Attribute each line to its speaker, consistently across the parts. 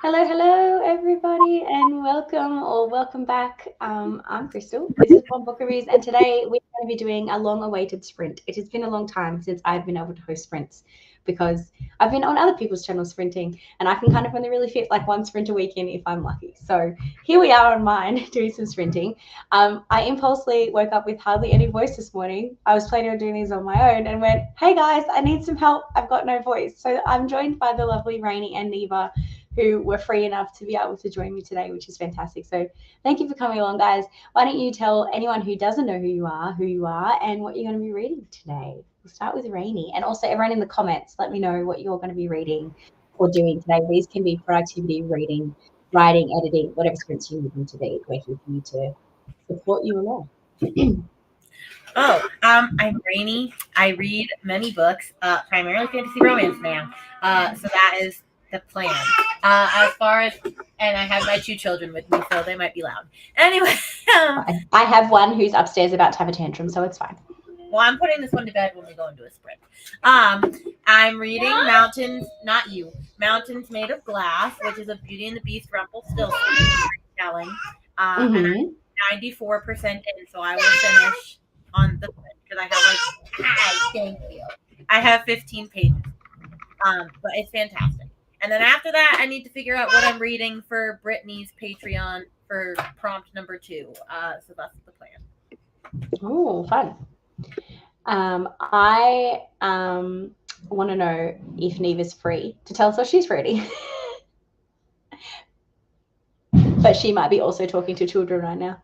Speaker 1: Hello, everybody, and welcome back. I'm Crystal. This is One Book Reviews, and today we're going to be doing a long-awaited sprint. It has been a long time since I've been able to host sprints because I've been on other people's channels sprinting, and I can kind of only really fit like one sprint a weekend if I'm lucky. So here we are on mine doing some sprinting. I impulsively woke up with hardly any voice this morning. I was planning on doing these on my own and went, "Hey guys, I need some help. I've got no voice." So I'm joined by the lovely Rainy and Neva, who were free enough to be able to join me today, which is fantastic. So thank you for coming along, guys. Why don't you tell anyone who doesn't know who you are, and what you're going to be reading today? We'll start with Rainy. And also everyone in the comments, let me know what you're going to be reading or doing today. These can be productivity, reading, writing, editing, whatever sprints you need them to be. We're here for you to support you along.
Speaker 2: I'm Rainy. I read many books, primarily fantasy romance now. So that is the plan. As far as, and I have my 2 children with me, so they might be loud. Anyway,
Speaker 1: I have one who's upstairs about to have a tantrum, so it's fine.
Speaker 2: Well, I'm putting this one to bed when we go into a sprint. I'm reading Mountains Made of Glass, which is a Beauty and the Beast Rumpelstiltskin storytelling. And I'm 94% in, so I will finish on the sprint because I have thank you. I have 15 pages. But it's fantastic. And then after that, I need to figure out what I'm reading for Brittany's Patreon for prompt number 2. So that's the plan.
Speaker 1: Oh, fun. I want to know if Neva's free to tell us what she's reading. But she might be also talking to children right now.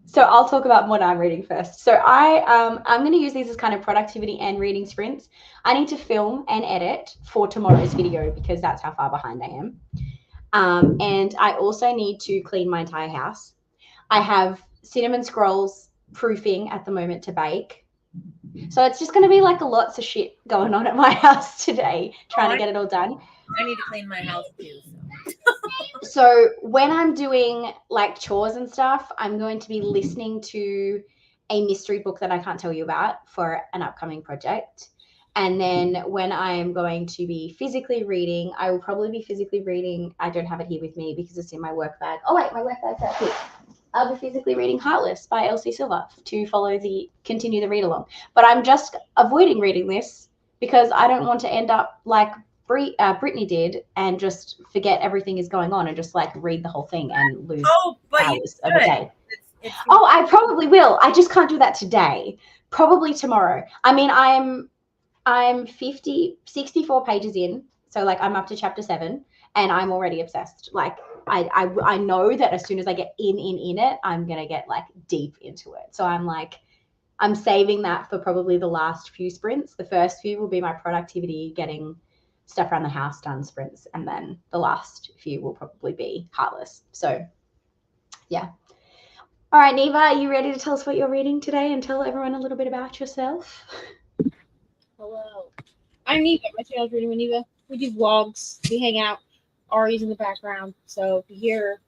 Speaker 1: So I'll talk about what I'm reading first. So I'm going to use these as kind of productivity and reading sprints. I need to film and edit for tomorrow's video because that's how far behind I am. And I also need to clean my entire house. I have cinnamon scrolls proofing at the moment to bake. So it's just going to be like lots of shit going on at my house today, trying to get it all done.
Speaker 2: I need to clean my house too.
Speaker 1: So when I'm doing like chores and stuff, I'm going to be listening to a mystery book that I can't tell you about for an upcoming project. And then when I'm going to be physically reading, I will probably be physically reading. I don't have it here with me because it's in my work bag. Oh, wait, my work bag's out here. I'll be physically reading Heartless by Elsie Silver to continue the read along. But I'm just avoiding reading this because I don't want to end up like Brittany did and just forget everything is going on and just like read the whole thing and lose hours of a day. Oh, I probably will. I just can't do that today. Probably tomorrow. I mean, I'm 64 pages in, so like I'm up to chapter 7 and I'm already obsessed. Like I know that as soon as I get in it, I'm gonna get like deep into it. So I'm saving that for probably the last few sprints. The first few will be my productivity, getting stuff around the house done sprints, and then the last few will probably be Heartless. So yeah. All right, Neva, are you ready to tell us what you're reading today and tell everyone a little bit about yourself?
Speaker 3: Hello. I'm Neva. My channel's Reading with Neva. We do vlogs. We hang out. Ari's in the background. So if you hear...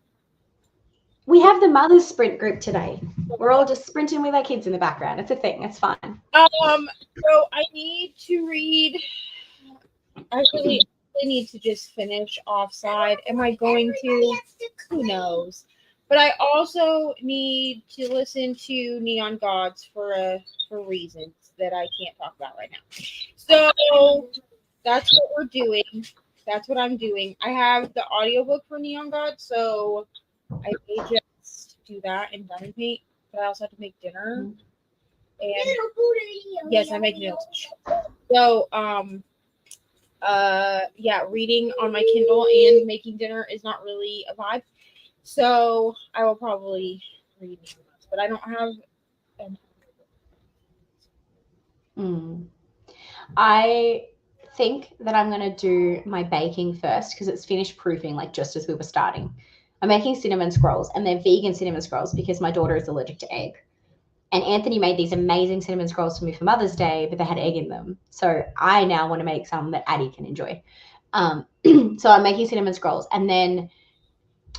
Speaker 1: We have the mothers sprint group today. We're all just sprinting with our kids in the background. It's a thing. It's fun.
Speaker 3: So I need to read... I really need to just finish Offside. Am I going to? Who knows? But I also need to listen to Neon Gods for reasons that I can't talk about right now. So that's what we're doing. That's what I'm doing. I have the audiobook for Neon Gods, so I may just do that and diamond paint. But I also have to make dinner. And yes, I make notes. So reading on my Kindle and making dinner is not really a vibe. So I will probably read, but I don't have
Speaker 1: I think that I'm going to do my baking first because it's finished proofing like just as we were starting. I'm making cinnamon scrolls, and they're vegan cinnamon scrolls because my daughter is allergic to egg. And Anthony made these amazing cinnamon scrolls for me for Mother's Day, but they had egg in them. So I now want to make some that Addie can enjoy. So I'm making cinnamon scrolls. And then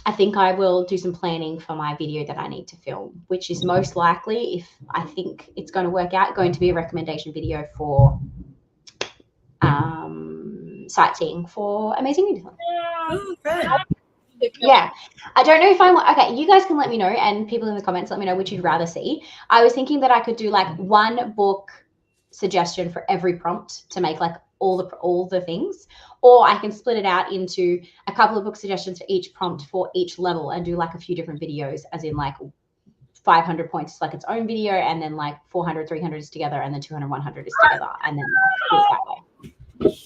Speaker 1: I think I will do some planning for my video that I need to film, which is most likely, if I think it's going to work out, going to be a recommendation video for sightseeing for Amazing Readathon.
Speaker 2: Ooh, good.
Speaker 1: Yeah, I don't know if I want. Okay, you guys can let me know, and people in the comments let me know which you'd rather see. I was thinking that I could do like one book suggestion for every prompt to make like all the things, or I can split it out into a couple of book suggestions for each prompt for each level and do like a few different videos, as in like 500 points is like its own video, and then like 400, 300 is together, and then 200, 100 is together, and then do it that way.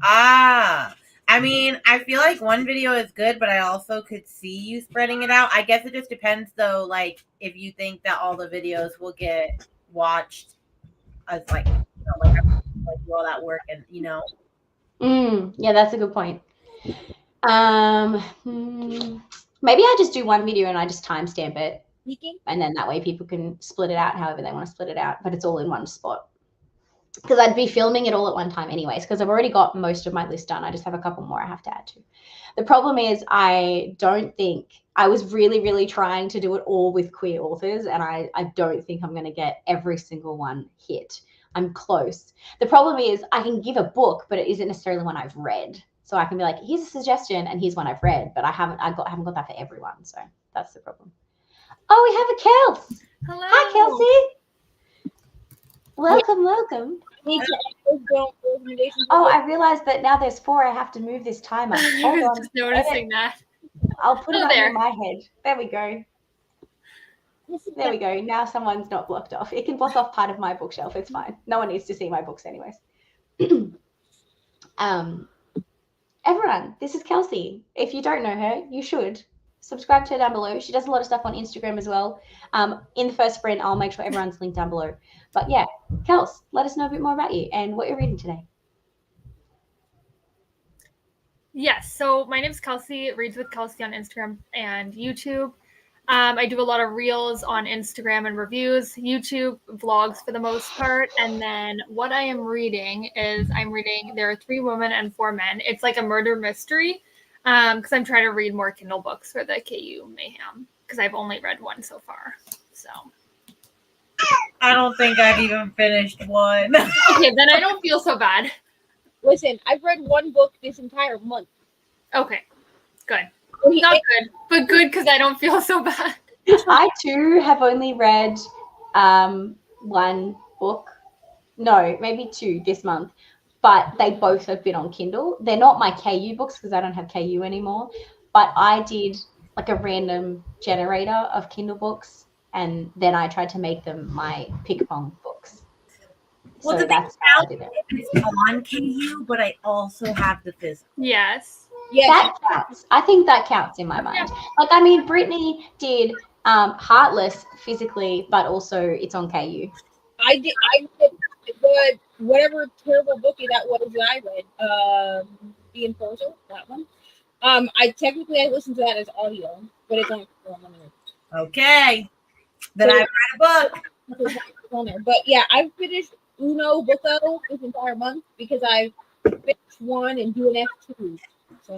Speaker 2: Ah, I mean, I feel like one video is good, but I also could see you spreading it out. I guess it just depends, though, like if you think that all the videos will get watched as like, like do all that work, and
Speaker 1: Yeah, that's a good point. Maybe I just do one video and I just timestamp it, and then that way people can split it out however they want to split it out, but it's all in one spot. Because I'd be filming it all at one time anyways, because I've already got most of my list done. I just have a couple more I have to add to. The problem is I was really, really trying to do it all with queer authors, and I don't think I'm going to get every single one hit. I'm close. The problem is I can give a book, but it isn't necessarily one I've read. So I can be like, here's a suggestion and here's one I've read, but I haven't got that for everyone. So that's the problem. Oh, we have a Kels.
Speaker 3: Hello.
Speaker 1: Hi, Kelsey. Welcome. Oh, I realized that now there's 4. I have to move this timer. Hold on.
Speaker 3: Just noticing that.
Speaker 1: I'll put it
Speaker 3: there.
Speaker 1: under my head. There we go. There we go. Now someone's not blocked off. It can block off part of my bookshelf. It's fine. No one needs to see my books anyways. Everyone, this is Kelsey. If you don't know her, you should. Subscribe to her down below. She does a lot of stuff on Instagram as well. In the first sprint, I'll make sure everyone's linked down below. But yeah, Kels, let us know a bit more about you and what you're reading today.
Speaker 4: Yes, so my name is Kelsey, Reads with Kelsey on Instagram and YouTube. I do a lot of reels on Instagram and reviews, YouTube vlogs for the most part. And then what I am reading is There Are 3 Women and 4 Men. It's like a murder mystery because I'm trying to read more Kindle books for the KU Mayhem because I've only read one so far. So
Speaker 2: I don't think I've even finished one.
Speaker 4: okay, then I don't feel so bad.
Speaker 3: Listen, I've read one book this entire month.
Speaker 4: Okay, good. Not good, but good because I don't feel so bad.
Speaker 1: I too have only read one book. No, maybe 2 this month, but they both have been on Kindle. They're not my KU books because I don't have KU anymore, but I did like a random generator of Kindle books, and then I tried to make them my pick-pong books.
Speaker 2: Well,
Speaker 1: so that's how I did it.
Speaker 2: It's on KU, but I also have the physical.
Speaker 4: Yes.
Speaker 3: Yes.
Speaker 1: That counts. I think that counts in my mind. Like, I mean, Brittany did Heartless physically, but also it's on KU.
Speaker 3: I did the whatever terrible bookie that was that I read. The Enforcer, that one. I listened to that as audio, but it's on.
Speaker 2: Okay. Then I read a book.
Speaker 3: On there. But yeah, I finished Uno Bucko this entire month because I finished 1 and do an F2. So.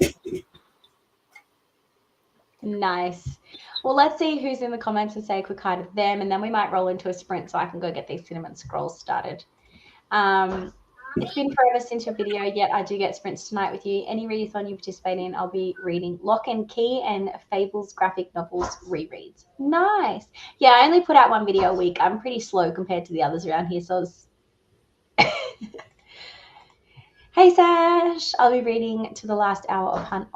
Speaker 1: Nice. Well, let's see who's in the comments and say a quick hi to them, and then we might roll into a sprint so I can go get these cinnamon scrolls started. It's been forever since your video, yet I do get sprints tonight with you. Any readathon you participate in, I'll be reading Lock and Key and Fables graphic novels rereads. Nice. Yeah, I only put out 1 video a week. I'm pretty slow compared to the others around here, so Hey Sash, I'll be reading to the last hour of Hunt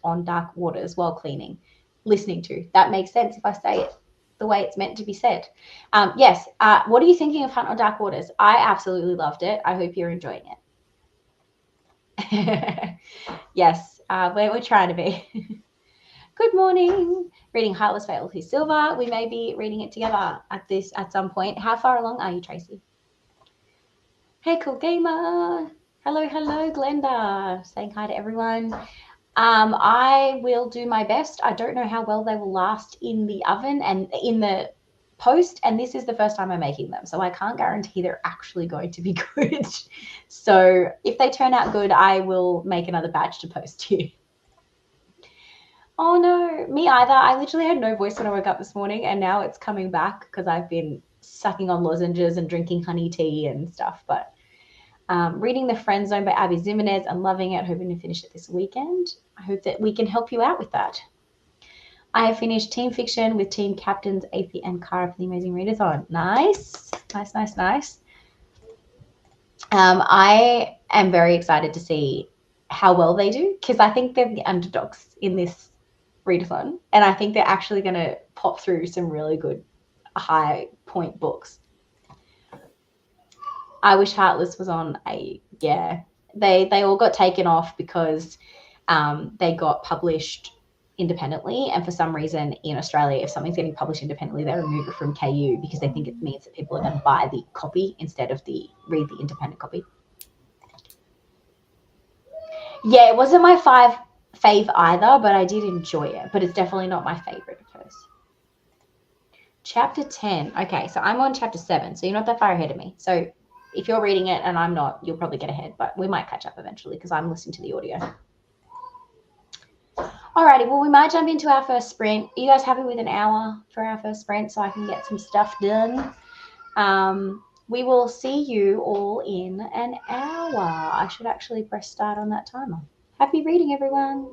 Speaker 1: on Dark Waters while cleaning. Listening to. That makes sense if I say it the way it's meant to be said. Yes. What are you thinking of Hunt on Dark Waters? I absolutely loved it. I hope you're enjoying it. Yes, we're trying to be. Good morning. Reading Heartless by L.T. Silver. We may be reading it together at some point. How far along are you, Tracy? Hey, Cool Gamer. Hello, Glenda. Saying hi to everyone. I will do my best. I don't know how well they will last in the oven and in the post, and this is the first time I'm making them, so I can't guarantee they're actually going to be good. So if they turn out good, I will make another batch to post to you. Oh no, me either. I literally had no voice when I woke up this morning, and now it's coming back because I've been sucking on lozenges and drinking honey tea and stuff, but Reading The Friend Zone by Abby Zimenez and loving it, hoping to finish it this weekend. I hope that we can help you out with that. I have finished Team Fiction with Team Captains, AP and Cara for the Amazing Readathon. Nice. I am very excited to see how well they do because I think they're the underdogs in this readathon, and I think they're actually going to pop through some really good high point books. I wish Heartless was on they all got taken off because they got published independently, and for some reason in Australia, if something's getting published independently, they remove it from KU because they think it means that people are going to buy the copy instead of read the independent copy. Yeah, it wasn't my fave either, but I did enjoy it. But it's definitely not my favorite of hers. Chapter 10. Okay, so I'm on chapter 7, so you're not that far ahead of me. So if you're reading it and I'm not, you'll probably get ahead, but we might catch up eventually because I'm listening to the audio. Alrighty, well, we might jump into our first sprint. Are you guys happy with an hour for our first sprint so I can get some stuff done? We will see you all in an hour. I should actually press start on that timer. Happy reading, everyone.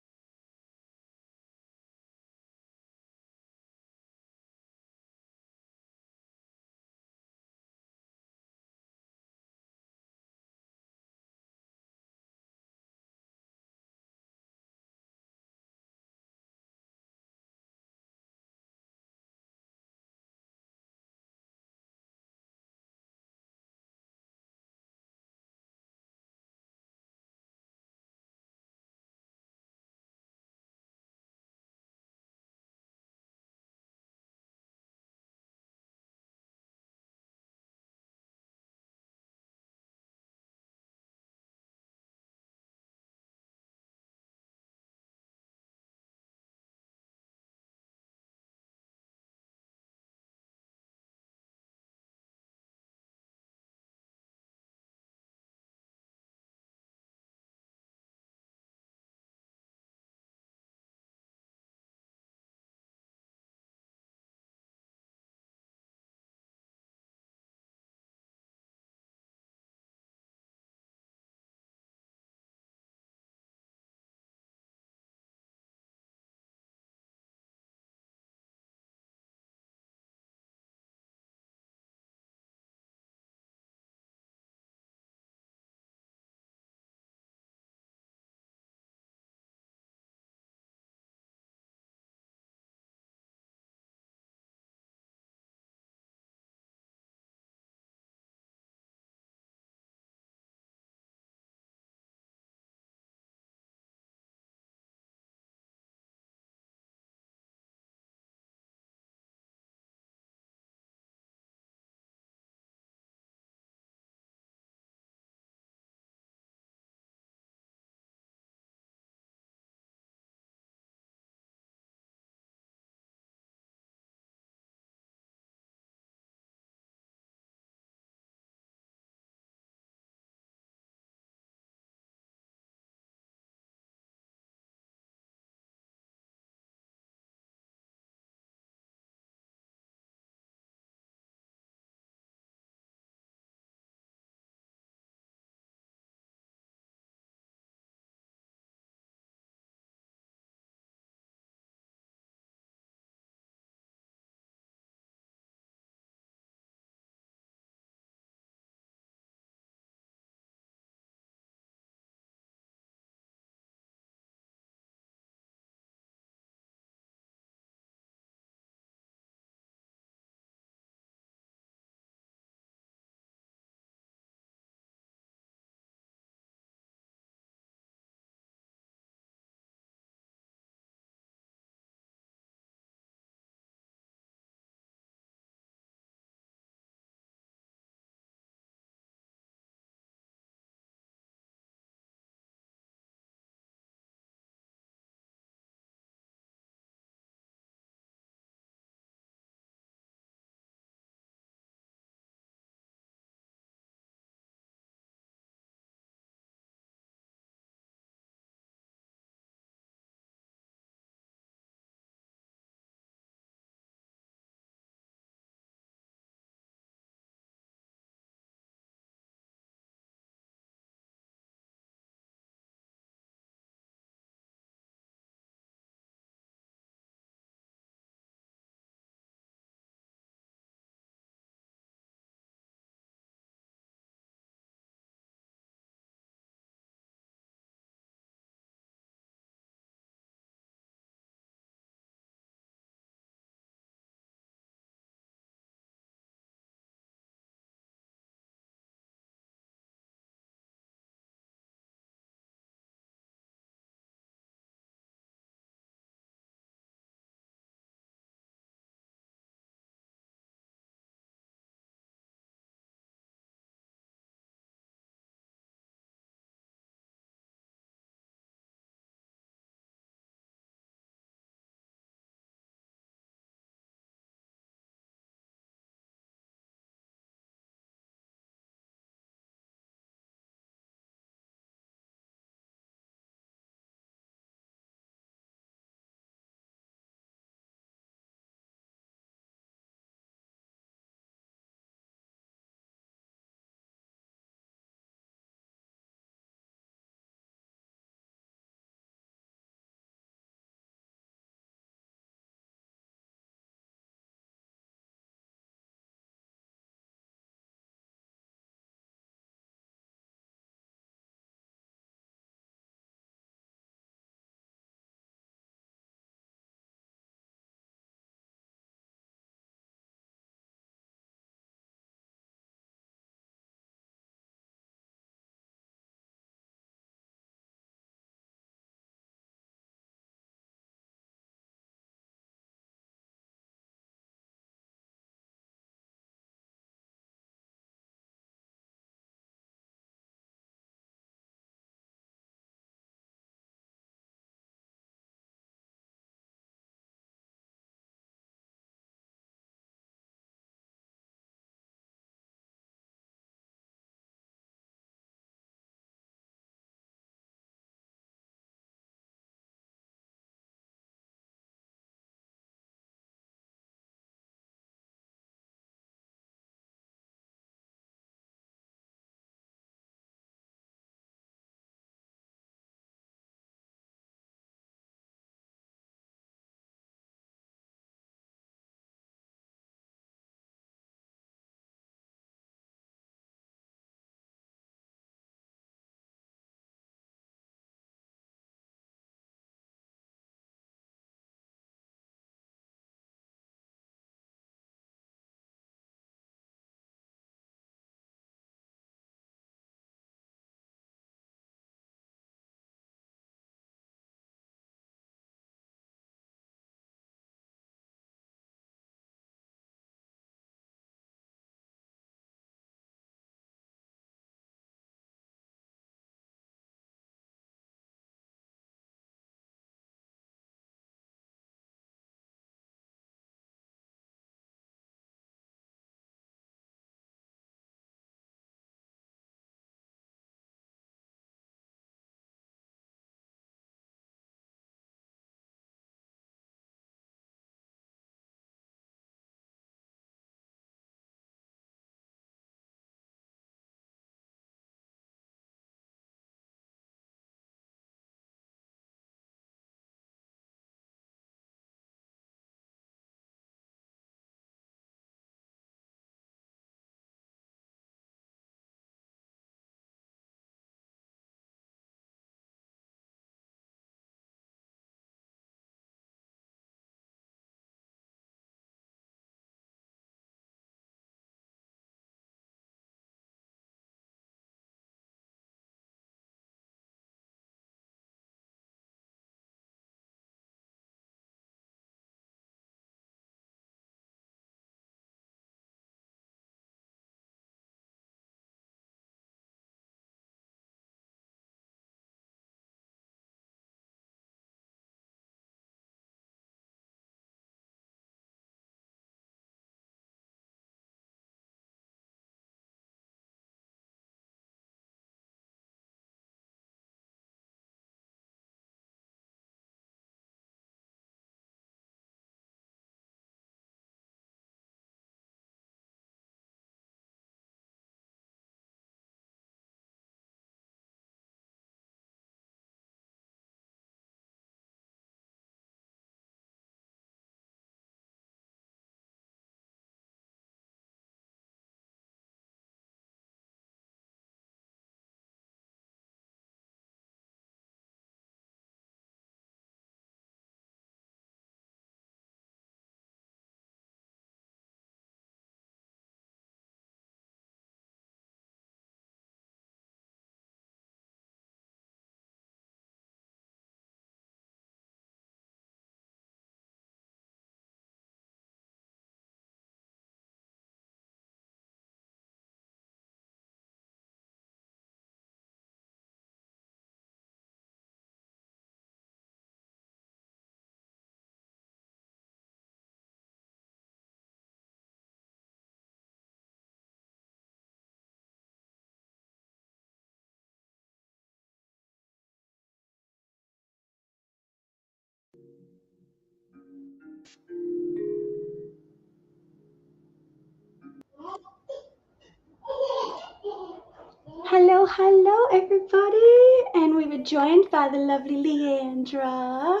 Speaker 1: Well, hello everybody, and we were joined by the lovely Leandra.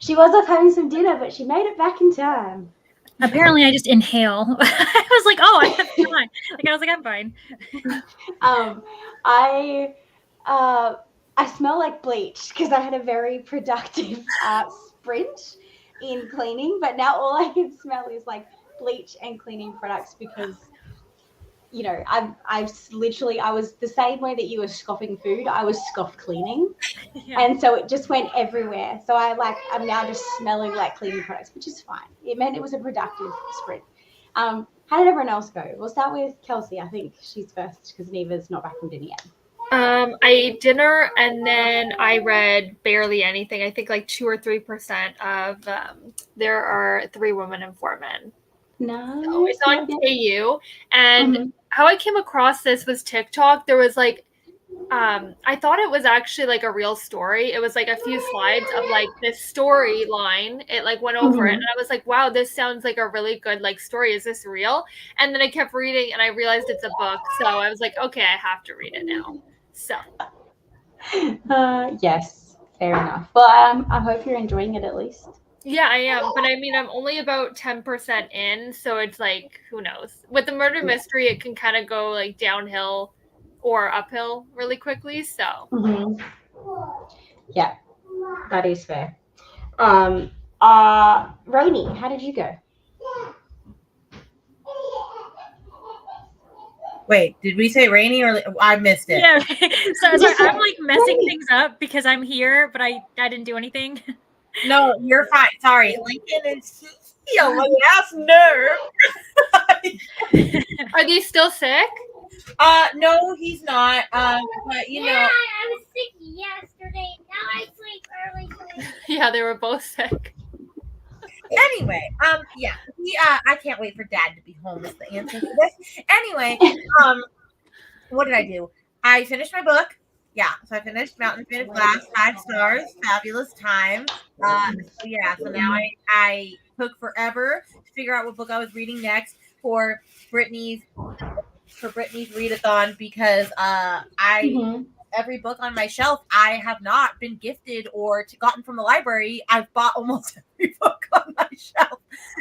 Speaker 1: She was off having some dinner, but she made it back in time.
Speaker 5: Apparently, I just inhale. I was like, "Oh, I'm fine." Like I was like, "I'm fine."
Speaker 1: I smell like bleach because I had a very productive sprint in cleaning, but now all I can smell is like bleach and cleaning products because I was the same way that you were scoffing food, I was scoff cleaning.
Speaker 5: Yeah.
Speaker 1: And so it just went everywhere. So I'm now just smelling like cleaning products, which is fine. It meant it was a productive sprint. How did everyone else go? We'll start with Kelsey. I think she's first because Neva's not back from dinner yet.
Speaker 4: I ate dinner and then I read barely anything. I think like 2 or 3% of There Are 3 Women and 4 Men.
Speaker 1: No.
Speaker 4: So it's on KU. And how I came across this was TikTok. There was like I thought it was actually like a real story. It was like a few slides of like this storyline. It like went over it, and I was like, "Wow, this sounds like a really good like story. Is this real?" And then I kept reading, and I realized it's a book. So I was like, "Okay, I have to read it now." So
Speaker 1: yes, fair enough. Well, I hope you're enjoying it at least.
Speaker 4: yeah, I am. But I mean, I'm only about 10% in, so it's like, who knows? With the murder mystery, it can kind of go like downhill or uphill really quickly. So
Speaker 1: yeah, that is fair. Rainy, how did you go?
Speaker 2: Wait, did we say Rainy or I missed it?
Speaker 5: Yeah. So I'm like messing things up because I'm here, but I didn't do anything.
Speaker 2: No, you're fine. Sorry, Lincoln and Cece on my ass nerve.
Speaker 4: are they still sick?
Speaker 2: No, he's not. But you know,
Speaker 6: I was sick yesterday. Now I sleep early.
Speaker 4: Yeah, they were both sick.
Speaker 2: anyway, yeah, I can't wait for Dad to be home. Is the answer to this. Anyway, what did I do? I finished my book. Yeah, so I finished Mountains Made of Glass, 5 stars, fabulous time. So now I took forever to figure out what book I was reading next for Brittany's readathon because every book on my shelf I have not been gifted or gotten from the library. I've bought almost every book on my shelf.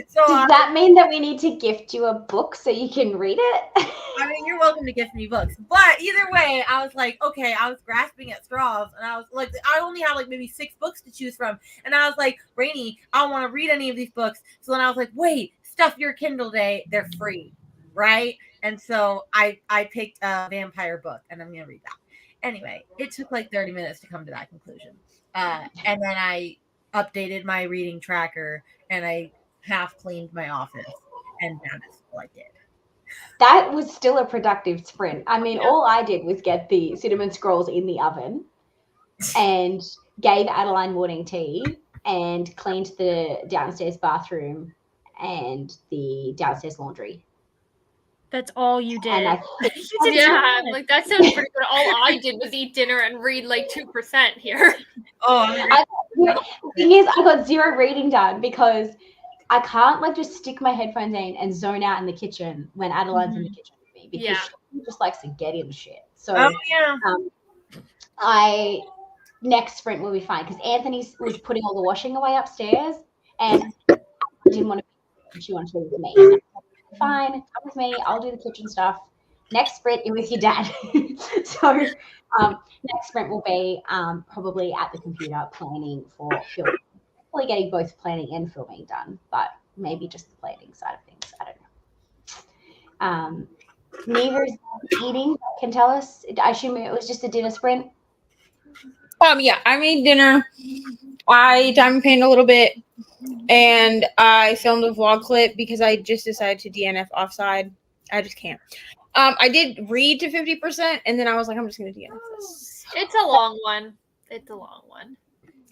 Speaker 2: So
Speaker 1: does that mean that we need to gift you a book so you can read it?
Speaker 2: I mean, you're welcome to gift me books, but either way, I was like, okay, I was grasping at straws, and I was like, I only have like maybe 6 books to choose from, and I was like, Rainy, I don't want to read any of these books. So then I was like, wait, Stuff Your Kindle Day, they're free, right? And so I picked a vampire book, and I'm gonna read that. Anyway, it took like 30 minutes to come to that conclusion, and then I updated my reading tracker, and I half cleaned my office, and that is all I did.
Speaker 1: That was still a productive sprint. I mean, all I did was get the cinnamon scrolls in the oven and gave Adeline morning tea and cleaned the downstairs bathroom and the downstairs laundry.
Speaker 5: That's all you did.
Speaker 1: And
Speaker 4: Yeah, like that sounds pretty good. All I did was eat dinner and read like 2% here.
Speaker 1: The thing is, I got 0 reading done because I can't like just stick my headphones in and zone out in the kitchen when Adeline's in the kitchen with me because she just likes to get in shit. So next sprint will be fine because Anthony was putting all the washing away upstairs and I didn't want to. She wanted to be with me. Fine, come with me. I'll do the kitchen stuff. Next sprint, you're with your dad. So next sprint will be probably at the computer planning for filming. Probably getting both planning and filming done, but maybe just the planning side of things. I don't know. Neva's eating. Can tell us. I assume it was just a dinner sprint.
Speaker 3: Yeah, I made dinner. I diamond painted a little bit, and I filmed a vlog clip because I just decided to DNF offside. I just can't. I did read to 50%, and then I was like, I'm just going to DNF this.
Speaker 4: It's a long one.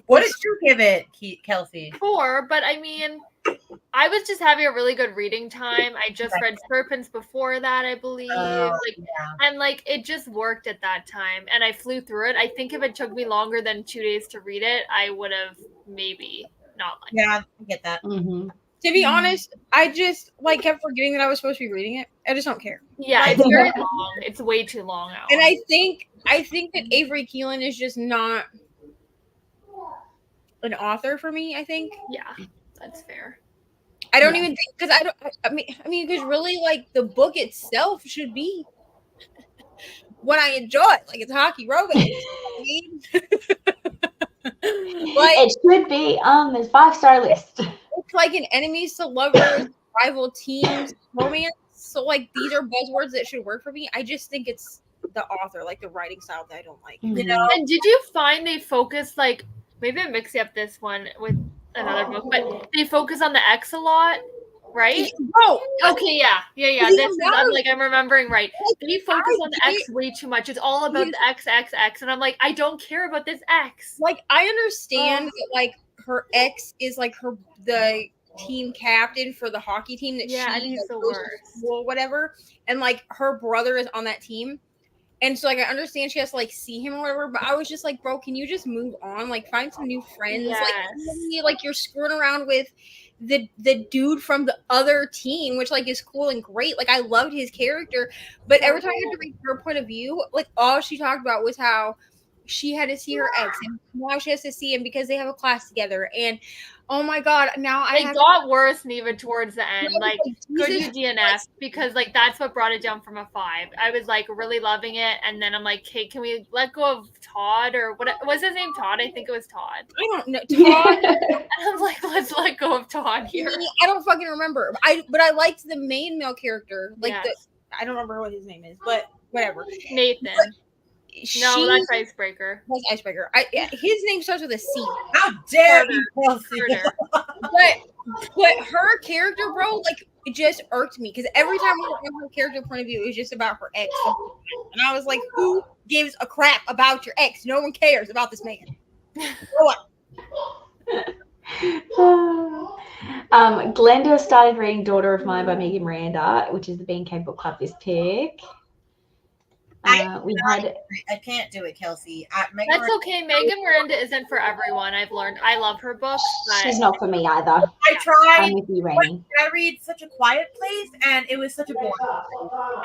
Speaker 2: What did you give it, Kelsey?
Speaker 4: 4, but I mean, I was just having a really good reading time. I just read Serpents before that, I believe. And like it just worked at that time, and I flew through it. I think if it took me longer than 2 days to read it, I would have maybe not liked it.
Speaker 2: Yeah, I get that.
Speaker 3: To be honest, I just kept forgetting that I was supposed to be reading it. I just don't care.
Speaker 4: Yeah, it's very long. It's way too long now.
Speaker 3: And I think that Avery Keelan is just not an author for me. I think.
Speaker 4: Yeah, that's fair.
Speaker 3: I don't even think because I mean because really the book itself should be what I enjoy. It's hockey romance.
Speaker 1: It should be on the 5-star list.
Speaker 3: It's like an enemies to lovers, rival teams romance. So these are buzzwords that should work for me. I just think it's the author, the writing style that I don't like.
Speaker 2: You know,
Speaker 4: And did you find they focus maybe I'm mixing up this one with another book, but they focus on the X a lot, right?
Speaker 3: Oh,
Speaker 4: Okay, yeah. This is, I'm remembering right. They focus on the X way too much. It's all about the X, and I'm like, I don't care about this X.
Speaker 3: I understand that her ex is the team captain for the hockey team that
Speaker 4: Yeah, and
Speaker 3: she
Speaker 4: he's the
Speaker 3: goes to
Speaker 4: worst.
Speaker 3: school, whatever, and her brother is on that team. And so I understand she has to see him or whatever, but I was just bro, can you just move on? Find some new friends.
Speaker 4: Yes.
Speaker 3: You're screwing around with the dude from the other team, which is cool and great. I loved his character, but every time I had to read her point of view, all she talked about was how she had to see her ex and now she has to see him because they have a class together. And oh my god, now
Speaker 4: It got worse, Neva, towards the end. Good you DNF because that's what brought it down from a 5. I was really loving it, and then I'm like, hey, can we let go of Todd, or what was his name? Todd? I think it was Todd.
Speaker 3: I don't know. Todd.
Speaker 4: And I'm like, let's let go of Todd here.
Speaker 3: I don't fucking remember. But I liked the main male character.
Speaker 4: Yes.
Speaker 3: I don't remember what his name is, but whatever.
Speaker 4: Nathan. No, that's Icebreaker.
Speaker 3: That's Icebreaker. His name starts with a C.
Speaker 2: how dare you, Kelsey?
Speaker 3: But her character, bro, it just irked me because every time we were on her character point of view, it was just about her ex. And I was like, who gives a crap about your ex? No one cares about this man.
Speaker 1: Glenda started reading Daughter of Mine by Megan Miranda, which is the BNK Book Club this pick.
Speaker 2: I can't do it, Kelsey.
Speaker 4: That's okay. Megan Miranda isn't for everyone. I've learned. I love her books, but
Speaker 1: she's not for me either.
Speaker 2: I tried.
Speaker 1: I'm with you, Rainy.
Speaker 2: I read Such a Quiet Place, and it was such a boring.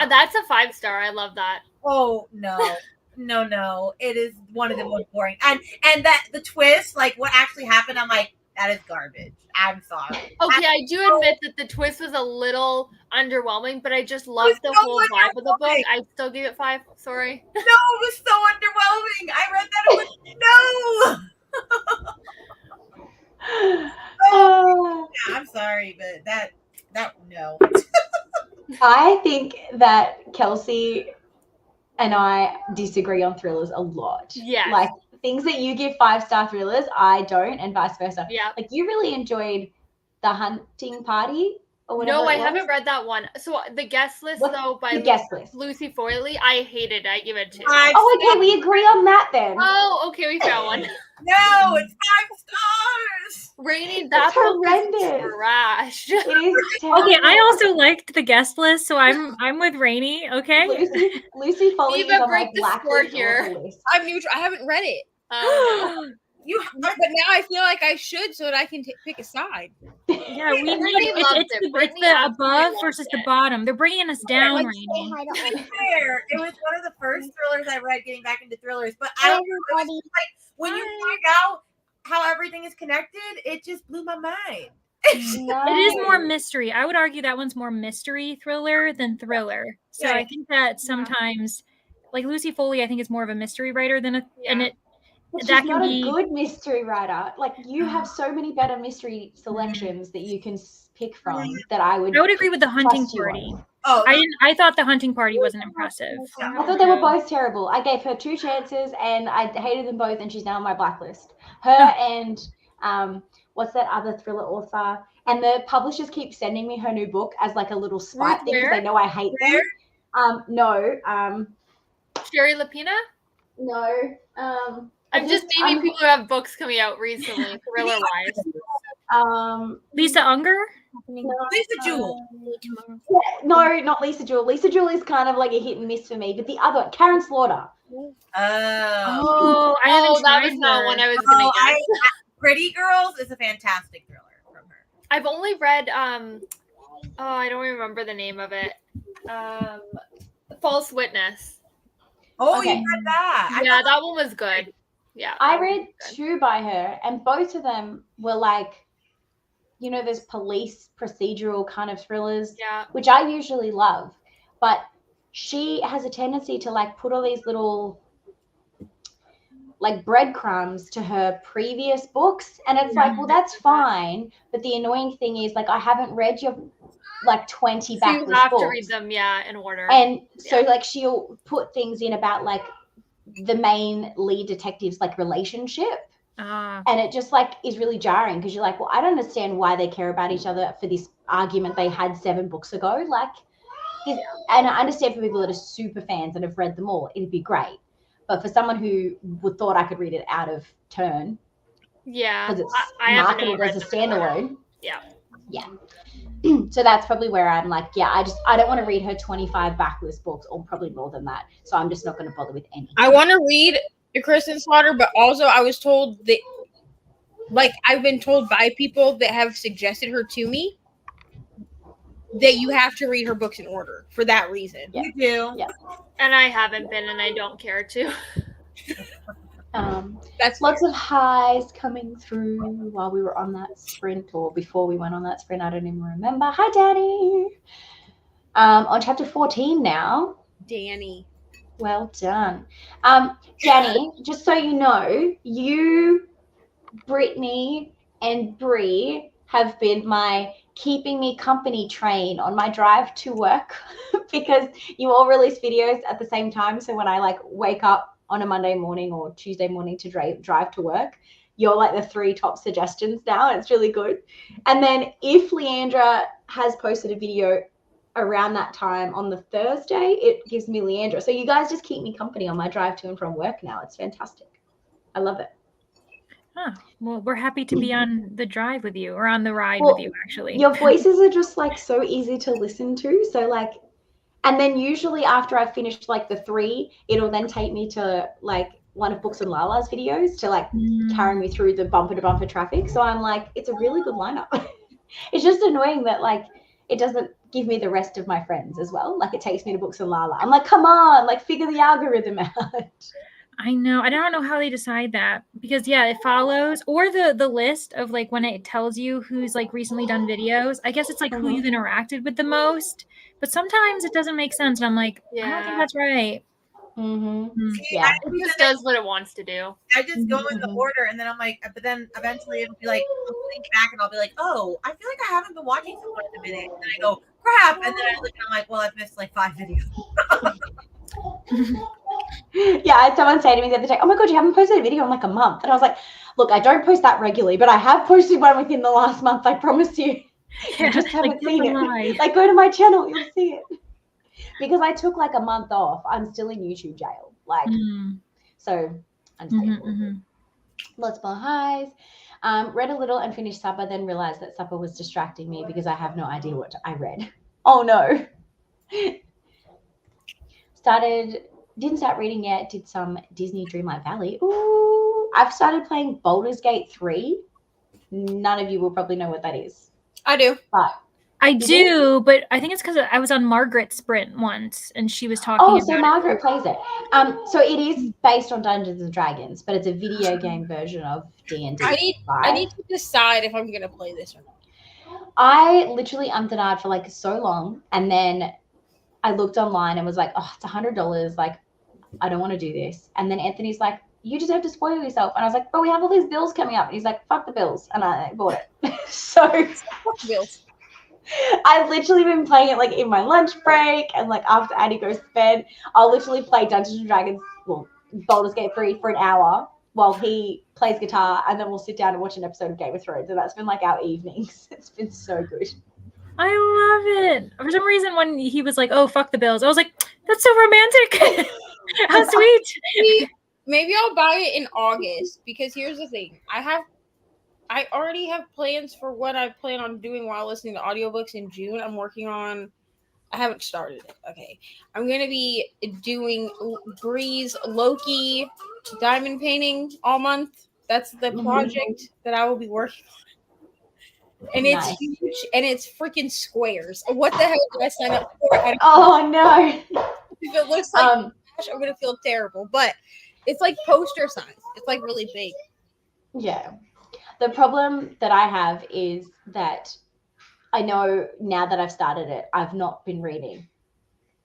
Speaker 4: That's a 5-star. I love that.
Speaker 2: Oh no. No. It is one of the most boring. And that the twist, what actually happened, I'm like, that is garbage. I'm sorry.
Speaker 4: Okay, I do admit that the twist was a little underwhelming, but I just loved the whole vibe of the book. I still give it 5. Sorry.
Speaker 2: No, it was so underwhelming. I read that. It was no. I'm sorry, but that no.
Speaker 1: I think that Kelsey and I disagree on thrillers a lot.
Speaker 4: Yeah.
Speaker 1: Things that you give 5-star thrillers, I don't, and vice versa.
Speaker 4: Yeah.
Speaker 1: You really enjoyed The Hunting Party or whatever.
Speaker 4: No, I haven't read that one. So the guest list, by
Speaker 1: the guest list?
Speaker 4: Lucy Foley, I hated it. I give it 2.
Speaker 1: Oh, okay, we agree on that then.
Speaker 4: Oh, okay, we found one.
Speaker 2: No, it's 5 stars.
Speaker 4: Rainy,
Speaker 1: That's
Speaker 4: that book
Speaker 1: horrendous.
Speaker 4: is trash.
Speaker 1: It is terrible.
Speaker 5: Okay, I also liked the guest list, so I'm with Rainy. Okay.
Speaker 1: Lucy Foley
Speaker 4: Eva,
Speaker 1: is on
Speaker 4: break
Speaker 1: my
Speaker 4: the
Speaker 1: black
Speaker 4: score
Speaker 1: list
Speaker 4: here.
Speaker 1: list.
Speaker 3: I'm neutral. I haven't read it. But now I feel like I should so that I can pick a side.
Speaker 5: Yeah, we need
Speaker 4: Brittany loves
Speaker 5: it's
Speaker 4: it.
Speaker 5: the
Speaker 4: Brittany
Speaker 5: above
Speaker 4: absolutely
Speaker 5: versus
Speaker 4: loves
Speaker 5: the
Speaker 4: it.
Speaker 5: bottom. They're bringing us down, Rainy.
Speaker 2: To be fair, it was one of the first thrillers I read getting back into thrillers. But I don't know, when you find out how everything is connected, it just blew my mind.
Speaker 5: It is more mystery. I would argue that one's more mystery thriller than thriller. So I think that sometimes, Lucy Foley, I think is more of a mystery writer than and it.
Speaker 1: But
Speaker 5: that
Speaker 1: she's
Speaker 5: can
Speaker 1: not
Speaker 5: be
Speaker 1: a good mystery writer. You have so many better mystery selections that you can pick from that I would
Speaker 5: agree with The Hunting
Speaker 1: trust you
Speaker 5: Party.
Speaker 1: on.
Speaker 2: Oh,
Speaker 5: I thought The Hunting Party wasn't impressive.
Speaker 1: I thought they were both terrible. I gave her 2 chances and I hated them both, and she's now on my blacklist. Her and what's that other thriller author? And the publishers keep sending me her new book as a little spite thing because they know I hate them. No.
Speaker 4: Sherry Lapina?
Speaker 1: No.
Speaker 4: I'm just naming people who have books coming out recently, thriller-wise.
Speaker 5: Lisa Unger?
Speaker 2: Lisa Jewell.
Speaker 1: No, not Lisa Jewell. Lisa Jewell is kind of a hit and miss for me, but the other one, Karen Slaughter.
Speaker 5: Oh, I haven't
Speaker 4: that
Speaker 5: tried
Speaker 4: was not
Speaker 5: her.
Speaker 4: one I was going to guess.
Speaker 2: Pretty Girls is a fantastic thriller from her.
Speaker 4: I've only read I don't remember the name of it. False Witness.
Speaker 2: Oh,
Speaker 1: Okay.
Speaker 2: you read that? I
Speaker 4: Yeah,
Speaker 2: thought
Speaker 4: that one was good. Yeah.
Speaker 1: I
Speaker 4: that one
Speaker 1: read
Speaker 4: was good.
Speaker 1: 2 by her, and both of them were like, you know, those police procedural kind of thrillers,
Speaker 4: Yeah.
Speaker 1: which I usually love. But she has a tendency to like put all these little like breadcrumbs to her previous books, and it's like, well, that's fine, but the annoying thing is like I haven't read your like 20
Speaker 4: So you
Speaker 1: backlist
Speaker 4: have
Speaker 1: books,
Speaker 4: to read them, yeah, in order.
Speaker 1: and so
Speaker 4: Yeah.
Speaker 1: like she'll put things in about like the main lead detective's like relationship, and it just like is really jarring because you're like, well, I don't understand why they care about each other for this argument they had 7 books ago, like, and I understand for people that are super fans and have read them all, it'd be great. But for someone who thought I could read it out of turn,
Speaker 4: Yeah.
Speaker 1: because it's
Speaker 4: I haven't
Speaker 1: marketed
Speaker 4: read
Speaker 1: as a
Speaker 4: them in order.
Speaker 1: standalone.
Speaker 4: Yeah.
Speaker 1: So that's probably where I'm like, yeah, I don't want to read her 25 backlist books, or probably more than that. So I'm just not going to bother with any.
Speaker 3: I want to read the Kristen Slaughter, but also I was told that, like, I've been told by people that have suggested her to me that you have to read her books in order for that reason.
Speaker 1: Yeah.
Speaker 2: You do.
Speaker 1: Yeah.
Speaker 4: And I haven't been, and I don't care to.
Speaker 3: That's
Speaker 1: Lots of highs coming through while we were on that sprint, or before we went on that sprint. I don't even remember. Hi, Danny. On chapter 14 now.
Speaker 3: Danny.
Speaker 1: Well done. Danny, just so you know, you, Brittany, and Bree have been my keeping me company train on my drive to work because you all release videos at the same time. So when I like wake up on a Monday morning or Tuesday morning to drive to work, you're like the 3 top suggestions now. It's really good. And then if Leandra has posted a video around that time on the Thursday, it gives me Leandra. So you guys just keep me company on my drive to and from work now. It's fantastic. I love it.
Speaker 5: Huh. Well, we're happy to be on the drive with you, or on the ride
Speaker 1: Well,
Speaker 5: with you, actually.
Speaker 1: Your voices are just like so easy to listen to. So like, and then usually after I've finished like the 3, it'll then take me to like one of Books and Lala's videos to like carry me through the bumper to bumper traffic. So I'm like, it's a really good lineup. It's just annoying that like it doesn't give me the rest of my friends as well. Like it takes me to Books and Lala. I'm like, come on, like figure the algorithm out.
Speaker 5: I know. I don't know how they decide that, because yeah, it follows, or the list of like when it tells you who's like recently done videos. I guess it's like who you've interacted with the most, but sometimes it doesn't make sense, and I'm like, I don't think
Speaker 4: Yeah.
Speaker 5: that's right.
Speaker 1: Yeah.
Speaker 4: It just does what it wants to do.
Speaker 2: I just go in the order, and then I'm like, but then eventually it'll be like, I'll think back and I'll be like, oh, I feel like I haven't been watching someone in a minute. And then I go, crap. And then I look and I'm like, well, I've missed like 5 videos.
Speaker 1: Yeah, I had someone say to me the other day, oh my God, you haven't posted a video in like a month. And I was like, look, I don't post that regularly, but I have posted one within the last month, I promise you. You just haven't seen it. Like, go to my channel, you'll see it. Because I took like a month off. I'm still in YouTube jail. Like, so unstable. Lots more highs. Read a little and finished supper, then realized that supper was distracting me because I have no idea what I read. Oh no. Didn't start reading yet. Did some Disney Dreamlight Valley. Ooh, I've started playing Baldur's Gate 3. None of you will probably know what that is.
Speaker 3: I do.
Speaker 1: But
Speaker 5: I do, but I think it's because I was on Margaret's sprint once, and she was talking about
Speaker 1: so Margaret plays it. So it is based on Dungeons and Dragons, but it's a video game version of D&D.
Speaker 3: I need to decide if I'm gonna play this or not.
Speaker 1: I literally denied for like so long, and then I looked online and was like, oh, it's $100. Like, I don't want to do this. And then Anthony's like, you just have to spoil yourself. And I was like, but we have all these bills coming up. And he's like, fuck the bills. And I bought it. So
Speaker 3: Fuck bills.
Speaker 1: I've literally been playing it like in my lunch break, and like after Addie goes to bed, I'll literally play Dungeons and Dragons, well, Baldur's Gate 3 for an hour while he plays guitar, and then we'll sit down and watch an episode of Game of Thrones. And that's been like our evenings. It's been so good.
Speaker 5: I love it. For some reason, when he was like, oh, fuck the bills, I was like, that's so romantic. How sweet.
Speaker 3: Maybe I'll buy it in August, because here's the thing. I already have plans for what I plan on doing while listening to audiobooks in June. I haven't started it. Okay. I'm going to be doing Bree's Loki diamond painting all month. That's the project that I will be working on. and it's
Speaker 1: Nice.
Speaker 3: huge and it's freaking squares. What the hell did I sign up for? I don't
Speaker 1: Oh no.
Speaker 3: If it looks like trash, I'm gonna feel terrible. But it's like poster size. It's like really big.
Speaker 1: Yeah. The problem that I have is that I know now that I've started it, I've not been reading,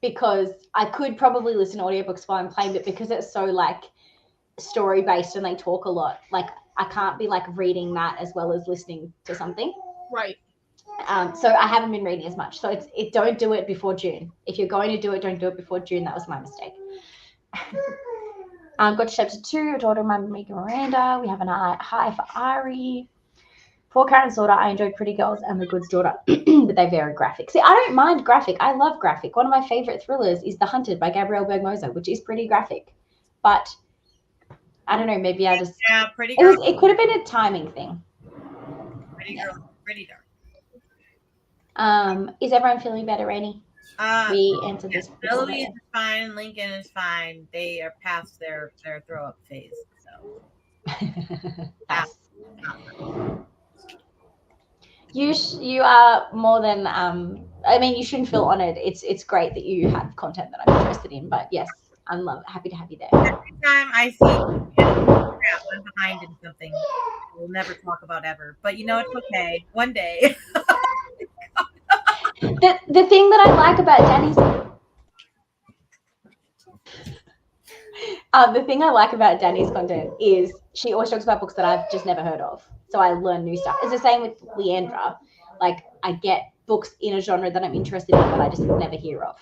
Speaker 1: because I could probably listen to audiobooks while I'm playing, but because it's so like story based and they talk a lot, like I can't be like reading that as well as listening to something.
Speaker 3: Right.
Speaker 1: So I haven't been reading as much. So don't do it before June. If you're going to do it, don't do it before June. That was my mistake. Got to chapter 2, a daughter of my Megan Miranda. We have an high for Ari. For Karen's daughter, I enjoyed Pretty Girls and The Good's Daughter, but they're very graphic. See, I don't mind graphic. I love graphic. One of my favorite thrillers is The Hunted by Gabrielle Bergmoza, which is pretty graphic. But I don't know, maybe I just...
Speaker 2: Yeah, Pretty Girls.
Speaker 1: It could have been a timing thing.
Speaker 2: Pretty Girls. Pretty dark.
Speaker 1: Is everyone feeling better, Rainy? We answered this.
Speaker 2: Eloise is fine. Lincoln is fine. They are past their throw up phase. So
Speaker 1: Nice. You are more than I mean, you shouldn't feel honored. It's great that you have content that I'm interested in, but yes, I'm happy to have you there.
Speaker 2: every time I see crap, I'm behind in something we'll never talk about ever. But you know, it's okay. One day.
Speaker 1: The thing that I like about Danny's content is she always talks about books that I've just never heard of. So I learn new stuff. It's the same with Leandra. Like I get books in a genre that I'm interested in, but I just never hear of.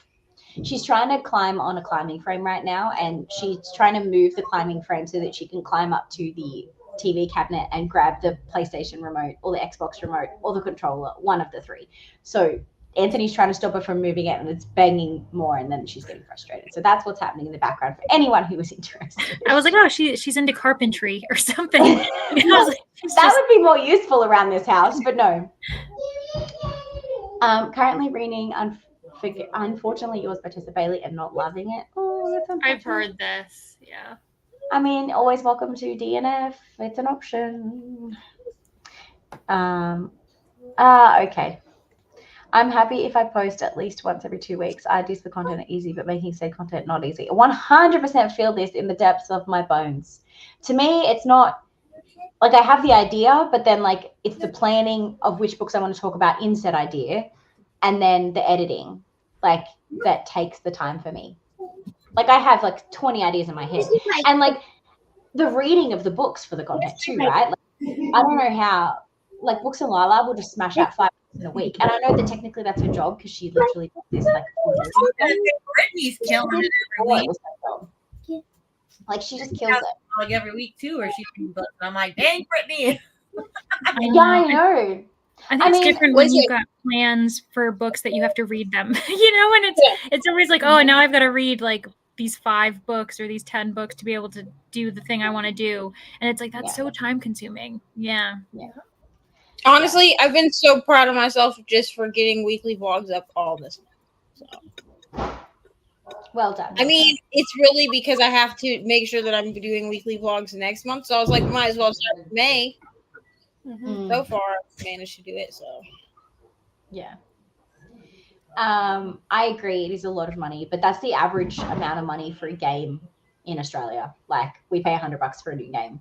Speaker 1: She's trying to climb on a climbing frame right now, and she's trying to move the climbing frame so that she can climb up to the TV cabinet and grab the PlayStation remote or the Xbox remote or the controller, one of the three. So Anthony's trying to stop her from moving it, and it's banging more, and then she's getting frustrated. So that's what's happening in the background for anyone who was interested.
Speaker 5: I was like, oh, she's into carpentry or something. And I was like,
Speaker 1: that would be more useful around this house, but no. Currently reading Unfortunately Yours by Tessa Bailey and not loving it. Oh, that's unfortunate.
Speaker 4: I've heard this. Yeah.
Speaker 1: I mean, always welcome to DNF. It's an option. Okay. I'm happy if I post at least once every 2 weeks. Ideas for content are easy, but making said content not easy. 100% feel this in the depths of my bones. To me, it's not like I have the idea, but then like it's the planning of which books I want to talk about in said idea, and then the editing, like that takes the time for me. Like I have like 20 ideas in my head, and like the reading of the books for the content too, right? Like, I don't know how. Like Books and Lila will just smash out 5 in a week, and I know that technically that's her job because she literally does this like 4 years ago.
Speaker 2: Brittany's killing it every week.
Speaker 1: Like she just kills it.
Speaker 2: Like every week too, or she's been books. And I'm like, dang, Brittany.
Speaker 1: Yeah, I know.
Speaker 5: I think it's different when you've got plans for books that you have to read them. You know, and it's always like, oh, now I've got to read like these 5 books or these 10 books to be able to do the thing I want to do. And it's like, that's so time consuming. Yeah.
Speaker 3: Honestly, I've been so proud of myself just for getting weekly vlogs up all this month. So.
Speaker 1: Well done.
Speaker 3: I mean, it's really because I have to make sure that I'm doing weekly vlogs next month. So I was like, might as well start with May. So far, I've managed to do it. So,
Speaker 1: yeah. I agree. It is a lot of money, but that's the average amount of money for a game in Australia. Like we pay $100 for a new game.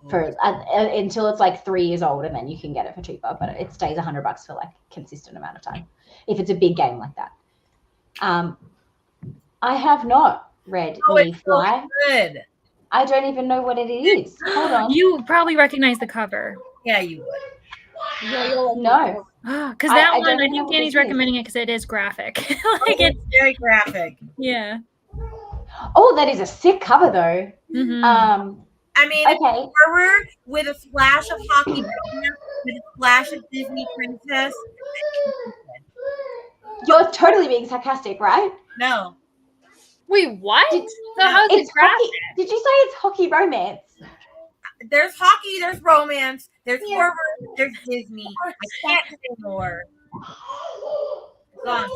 Speaker 1: For until it's like 3 years old, and then you can get it for cheaper, but it stays $100 for like consistent amount of time if it's a big game like that. I have not read Me Fly.
Speaker 2: So good.
Speaker 1: I don't even know what it is. Hold on.
Speaker 5: You probably recognize the cover.
Speaker 2: Yeah, you would.
Speaker 1: No.
Speaker 5: Because that
Speaker 1: I
Speaker 5: one, I
Speaker 1: don't know
Speaker 5: think
Speaker 1: what
Speaker 5: Danny's
Speaker 1: it is.
Speaker 5: recommending it because it is graphic. Like
Speaker 2: It's very graphic.
Speaker 5: yeah.
Speaker 1: Oh, that is a sick cover though.
Speaker 5: Mhm.
Speaker 2: I mean,
Speaker 1: Okay.
Speaker 2: horror with a splash of hockey, with a splash of Disney princess.
Speaker 1: You're totally being sarcastic, right?
Speaker 2: No,
Speaker 4: Wait, what?
Speaker 1: Did-
Speaker 4: So how's it
Speaker 1: It's
Speaker 4: graphic?
Speaker 1: hockey. Did you say it's hockey romance?
Speaker 2: there's hockey, there's romance, there's horror, there's Disney. I can't say more. Gone.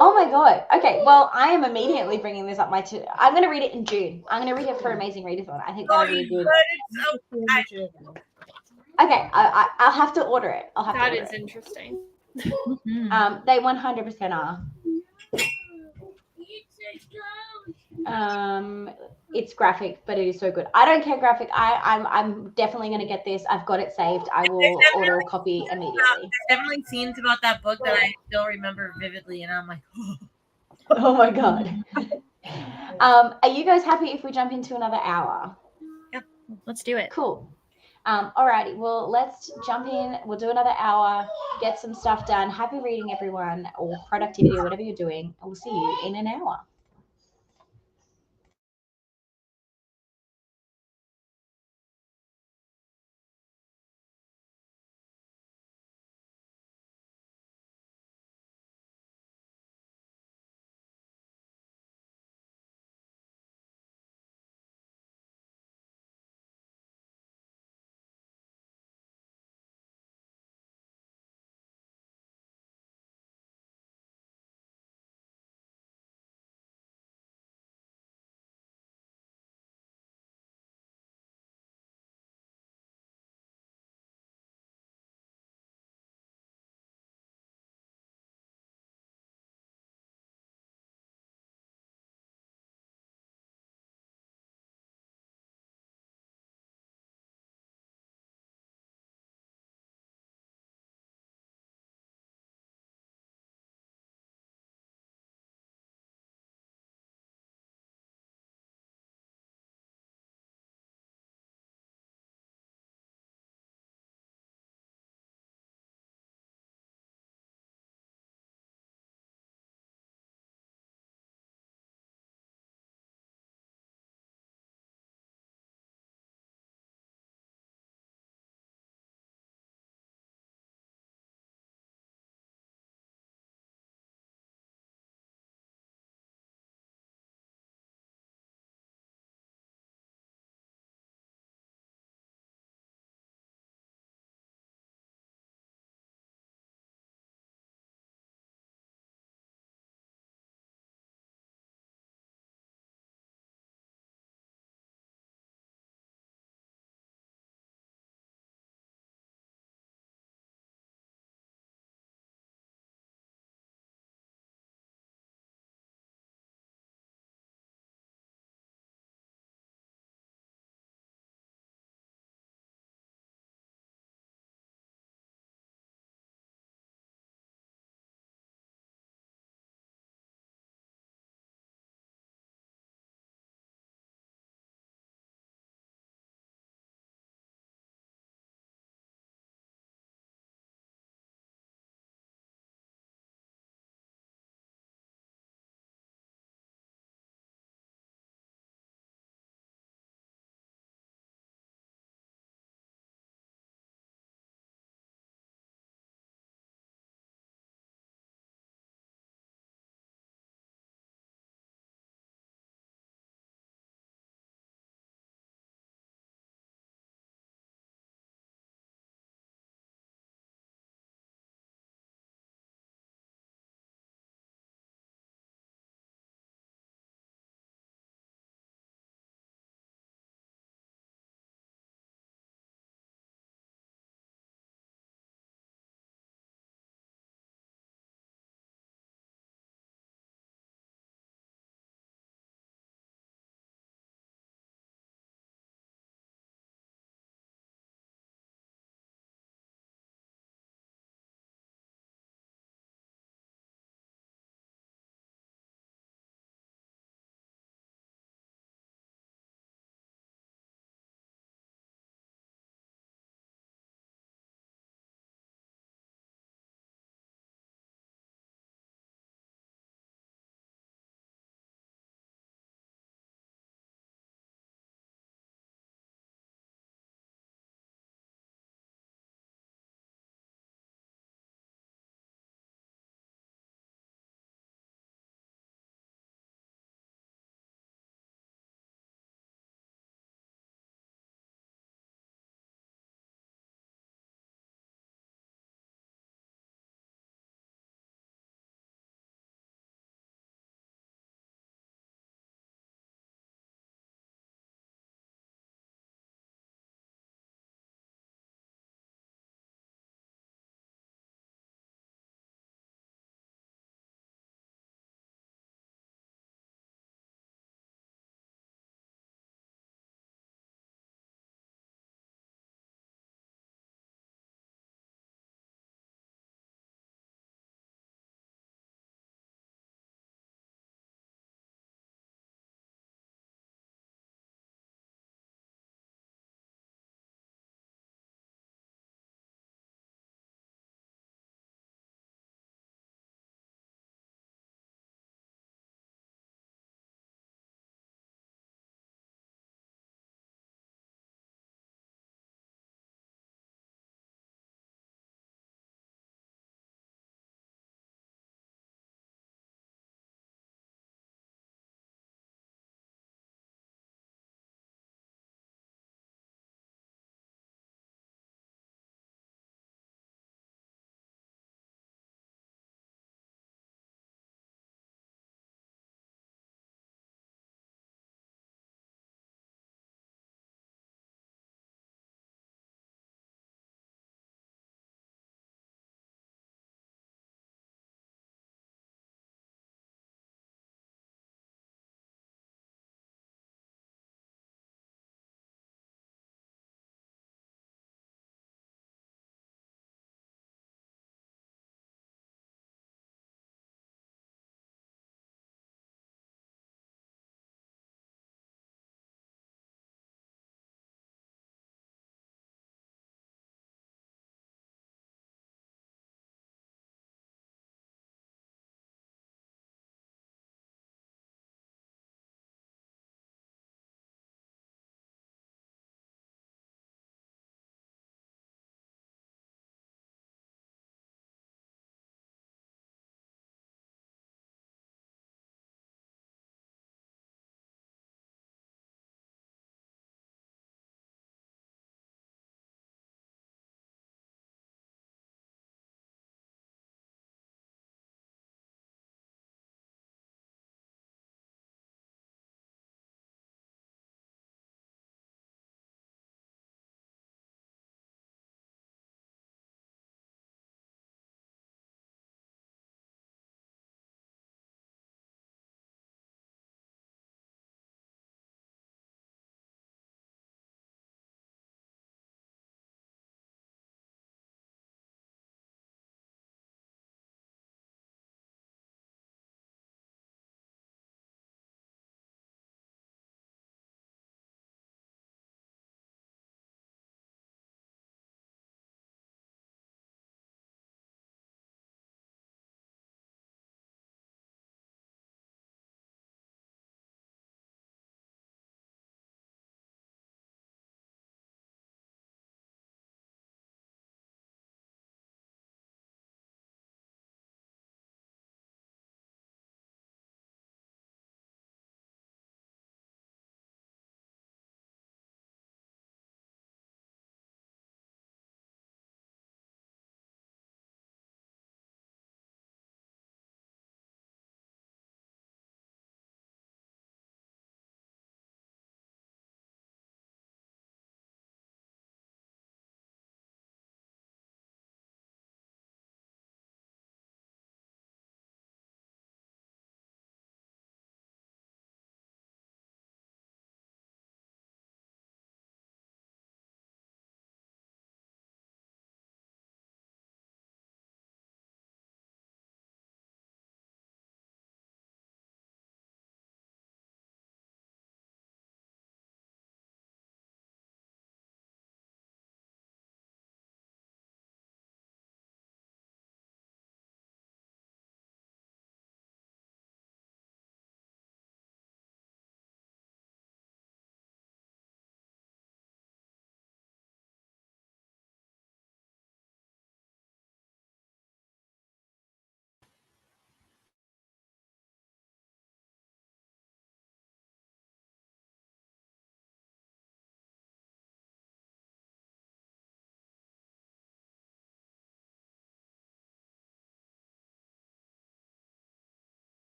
Speaker 1: Oh my god. Okay. Well, I am immediately bringing this up. I'm going to read it in June. I'm going to read it for Amazing Readathon. I think
Speaker 2: Oh,
Speaker 1: that'll be
Speaker 2: you
Speaker 1: good.
Speaker 2: could. It's so
Speaker 1: Okay, I'll have to order it. I'll have
Speaker 4: That
Speaker 1: to order
Speaker 4: is
Speaker 1: it.
Speaker 4: interesting.
Speaker 5: Mhm.
Speaker 1: They 100% are. It's graphic, but it is so good. I don't care graphic. I'm definitely gonna get this. I've got it saved. I will order a copy immediately.
Speaker 2: There's definitely scenes about that book that I still remember vividly, and I'm like,
Speaker 1: Oh my god. Are you guys happy if we jump into another hour?
Speaker 5: Let's do it.
Speaker 1: Cool. Alrighty, well, let's jump in. We'll do another hour, get some stuff done. Happy reading, everyone, or productivity, or whatever you're doing. And we'll see you in an hour.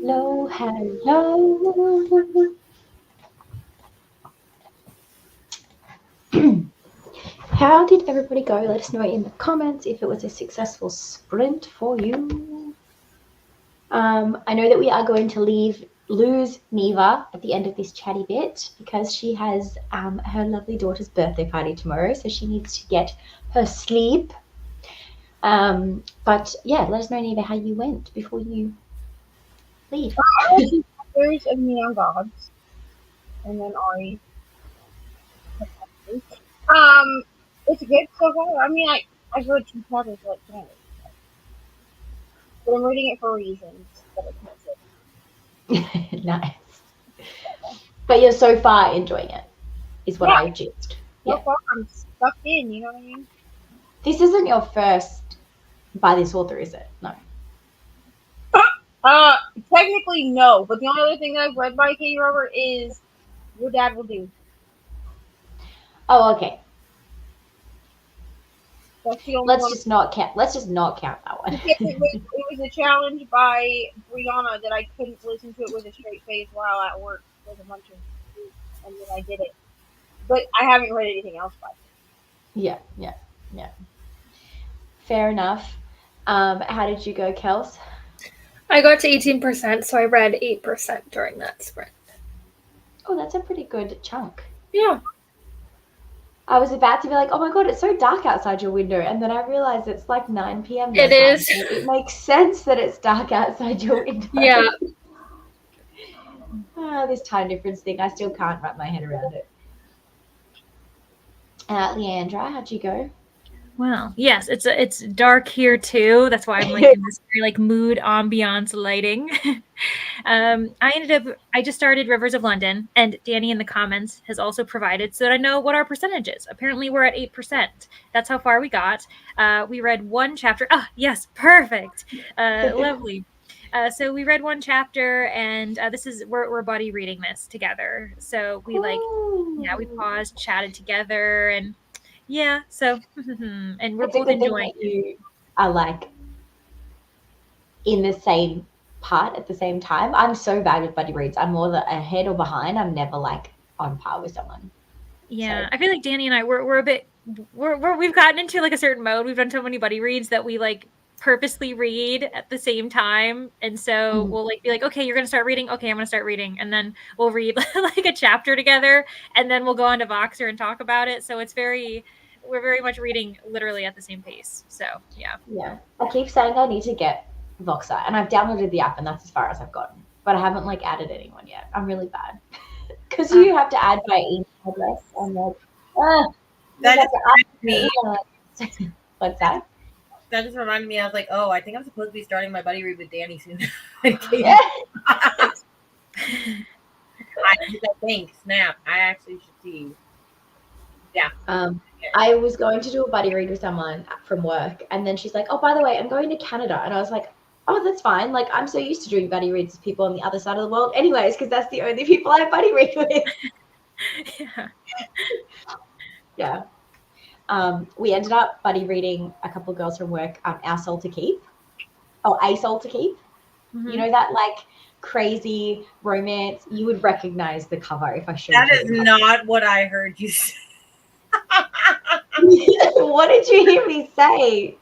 Speaker 1: Hello, hello. How did everybody go? Let us know in the comments if it was a successful sprint for you. I know that we are going to lose Neva at the end of this chatty bit because she has her lovely daughter's birthday party tomorrow, so she needs to get her sleep. But yeah, let us know, Neva, how you went before you leave.
Speaker 3: There's of Neon Gods, and then Ari. It's good so far. I mean, I've read 2 chapters like tonight, but I'm reading it for reasons that I can't say.
Speaker 1: Nice. But you're so far enjoying it, is what I gist.
Speaker 3: So
Speaker 1: Yeah.
Speaker 3: far, I'm stuck in. You know what I mean?
Speaker 1: This isn't your first by this author, is it? No.
Speaker 3: Technically no, but the only other thing that I've read by Katie Robert is Your Dad Will Do.
Speaker 1: Oh, okay.
Speaker 3: That's the only
Speaker 1: Let's
Speaker 3: one.
Speaker 1: just not count. Let's just not count that one.
Speaker 3: It was a challenge by Brianna that I couldn't listen to it with a straight face while at work with a bunch of, and then I did it. But I haven't read anything else by her.
Speaker 1: Yeah. Fair enough. How did you go, Kels?
Speaker 4: I got to 18%, so I read 8% during that sprint.
Speaker 1: Oh, that's a pretty good chunk.
Speaker 4: Yeah.
Speaker 1: I was about to be like, oh my god, it's so dark outside your window. And then I realized it's like 9 p.m.
Speaker 4: It is.
Speaker 1: So it makes sense that it's dark outside your window.
Speaker 4: Yeah.
Speaker 1: This time difference thing, I still can't wrap my head around it. Leandra, how'd you go?
Speaker 5: Well, yes, it's dark here too. That's why I'm like in this very like mood ambiance lighting. I just started Rivers of London, and Danny in the comments has also provided so that I know what our percentage is. Apparently we're at 8%. That's how far we got. We read 1 chapter. Ah, yes, perfect. Lovely. So we read 1 chapter, and we're buddy reading this together. So we we paused, chatted together, and yeah, so and we're
Speaker 1: It's a
Speaker 5: both
Speaker 1: good thing
Speaker 5: enjoying
Speaker 1: that you are like in the same part at the same time. I'm so bad with buddy reads. I'm more ahead or behind. I'm never like on par with someone.
Speaker 5: Yeah,
Speaker 1: So-
Speaker 5: I feel like Danny and I we're a bit we've gotten into like a certain mode. We've done so many buddy reads that we like purposely read at the same time, and so we'll like be like, okay, you're gonna start reading, okay, I'm gonna start reading, and then we'll read like a chapter together, and then we'll go on to Voxer and talk about it. So we're very much reading literally at the same pace. So yeah.
Speaker 1: I keep saying I need to get Voxer, and I've downloaded the app, and that's as far as I've gotten. But I haven't like added anyone yet. I'm really bad because you have to add my email address. I'm like,
Speaker 2: That
Speaker 1: you
Speaker 2: just
Speaker 1: have to
Speaker 2: me.
Speaker 1: add my- What's that?
Speaker 2: That just reminded me. I was like, oh, I think I'm supposed to be starting my buddy read with Danny soon.
Speaker 1: Yeah.
Speaker 2: I think. Snap. I actually should see. Yeah.
Speaker 1: I was going to do a buddy read with someone from work, and then she's like, oh, by the way, I'm going to Canada. And I was like, oh, that's fine. Like, I'm so used to doing buddy reads with people on the other side of the world anyways, because that's the only people I buddy read with.
Speaker 5: Yeah.
Speaker 1: We ended up buddy reading a couple of girls from work, Our Soul to Keep. Oh, A Soul to Keep.
Speaker 5: Mm-hmm.
Speaker 1: You know that like crazy romance? You would recognize the cover if I showed
Speaker 2: That
Speaker 1: you.
Speaker 2: is not what I heard you say.
Speaker 1: What did you hear me say?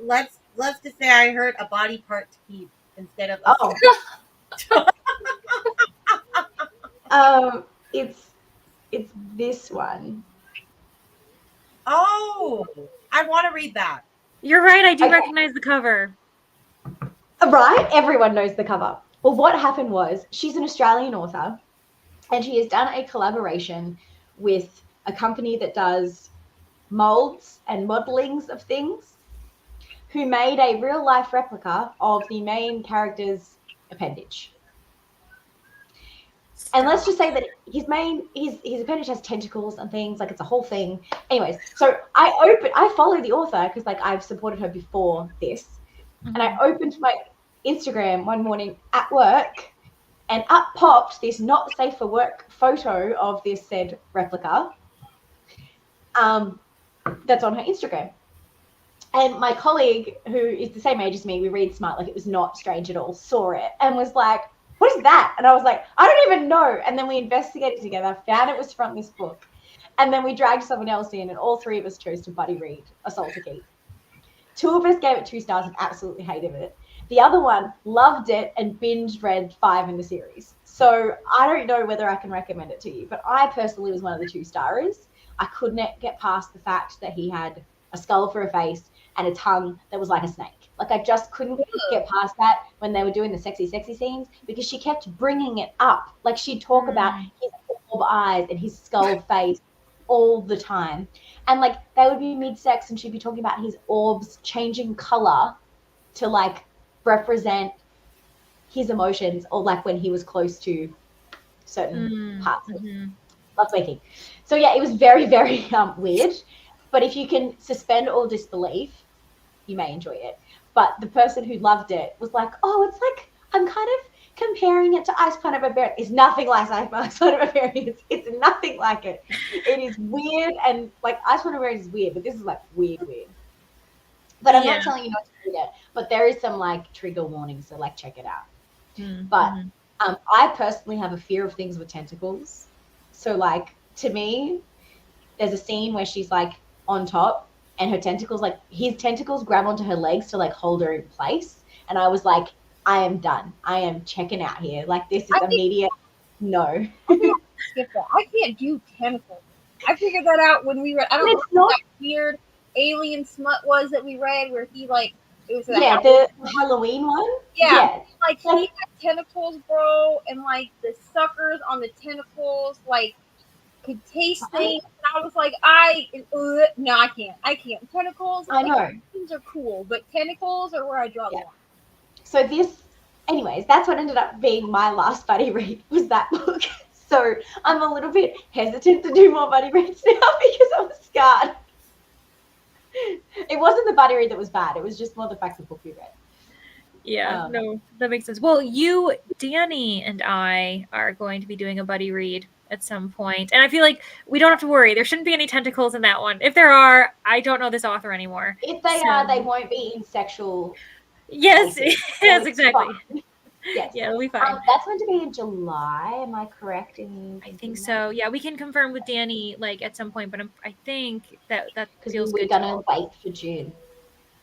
Speaker 2: Let's just say I heard a body part to keep instead of
Speaker 1: It's this one.
Speaker 2: Oh, I want to read that.
Speaker 5: You're right, I do
Speaker 1: Okay.
Speaker 5: recognize the cover.
Speaker 1: Right? Everyone knows the cover. Well, what happened was she's an Australian author, and she has done a collaboration with a company that does molds and modelings of things, who made a real life replica of the main character's appendage. And let's just say that his appendage has tentacles and things, like it's a whole thing. Anyways, so I follow the author because like I've supported her before this. And I opened my Instagram one morning at work, and up popped this not safe for work photo of this said replica that's on her Instagram. And my colleague, who is the same age as me, we read Smart like it was not strange at all, saw it and was like, what is that? And I was like, I don't even know. And then we investigated together, found it was from this book. And then we dragged someone else in, and all three of us chose to buddy read Assault to Keep. 2 of us gave it 2 stars and absolutely hated it. The other one loved it and binge read 5 in the series. So I don't know whether I can recommend it to you, but I personally was one of the 2 starers. I couldn't get past the fact that he had a skull for a face and a tongue that was like a snake. Like I just couldn't get past that when they were doing the sexy scenes because she kept bringing it up. Like she'd talk about his orb eyes and his skull face all the time. And like they would be mid-sex and she'd be talking about his orbs changing color to like represent his emotions or like when he was close to certain parts of lovemaking. So yeah, it was very, very weird. But if you can suspend all disbelief, you may enjoy it. But the person who loved it was like, oh, it's like, I'm kind of comparing it to Ice Planet Barbarian. It's nothing like Ice Planet Barbarian. It's nothing like it. It is weird and like Ice Planet Barbarian is weird, but this is like weird. But I'm not telling you not to read it. But there is some like trigger warnings, so like check it out. But I personally have a fear of things with tentacles. So like to me, there's a scene where she's like on top and her tentacles, like his tentacles grab onto her legs to like hold her in place. And I was like, I am done. I am checking out here. Like this is immediate. No.
Speaker 3: Skip that. I can't do tentacles. I figured that out when we read. I don't know what that weird alien smut was that we read where he like it was
Speaker 1: the Halloween one.
Speaker 3: Yeah. Like he had tentacles, bro, and like the suckers on the tentacles like could taste things. And I was like, no, I can't. Tentacles.
Speaker 1: I know.
Speaker 3: Things are cool, but tentacles are where I draw the line.
Speaker 1: So anyways, that's what ended up being my last buddy read was that book. So I'm a little bit hesitant to do more buddy reads now because I'm scarred. It wasn't the buddy read that was bad. It was just more the fact the book we read.
Speaker 5: Yeah, no, that makes sense. Well, you, Danny, and I are going to be doing a buddy read at some point. And I feel like we don't have to worry. There shouldn't be any tentacles in that one. If there are, I don't know this author anymore.
Speaker 1: If they are, they won't be in sexual.
Speaker 5: Yes, yes, exactly.
Speaker 1: Yes.
Speaker 5: Yeah, it'll be fine.
Speaker 1: That's going to be in July. Am I correct?
Speaker 5: I think so. Yeah, we can confirm with Danny like at some point, but I think that feels good.
Speaker 1: We're going to wait for June.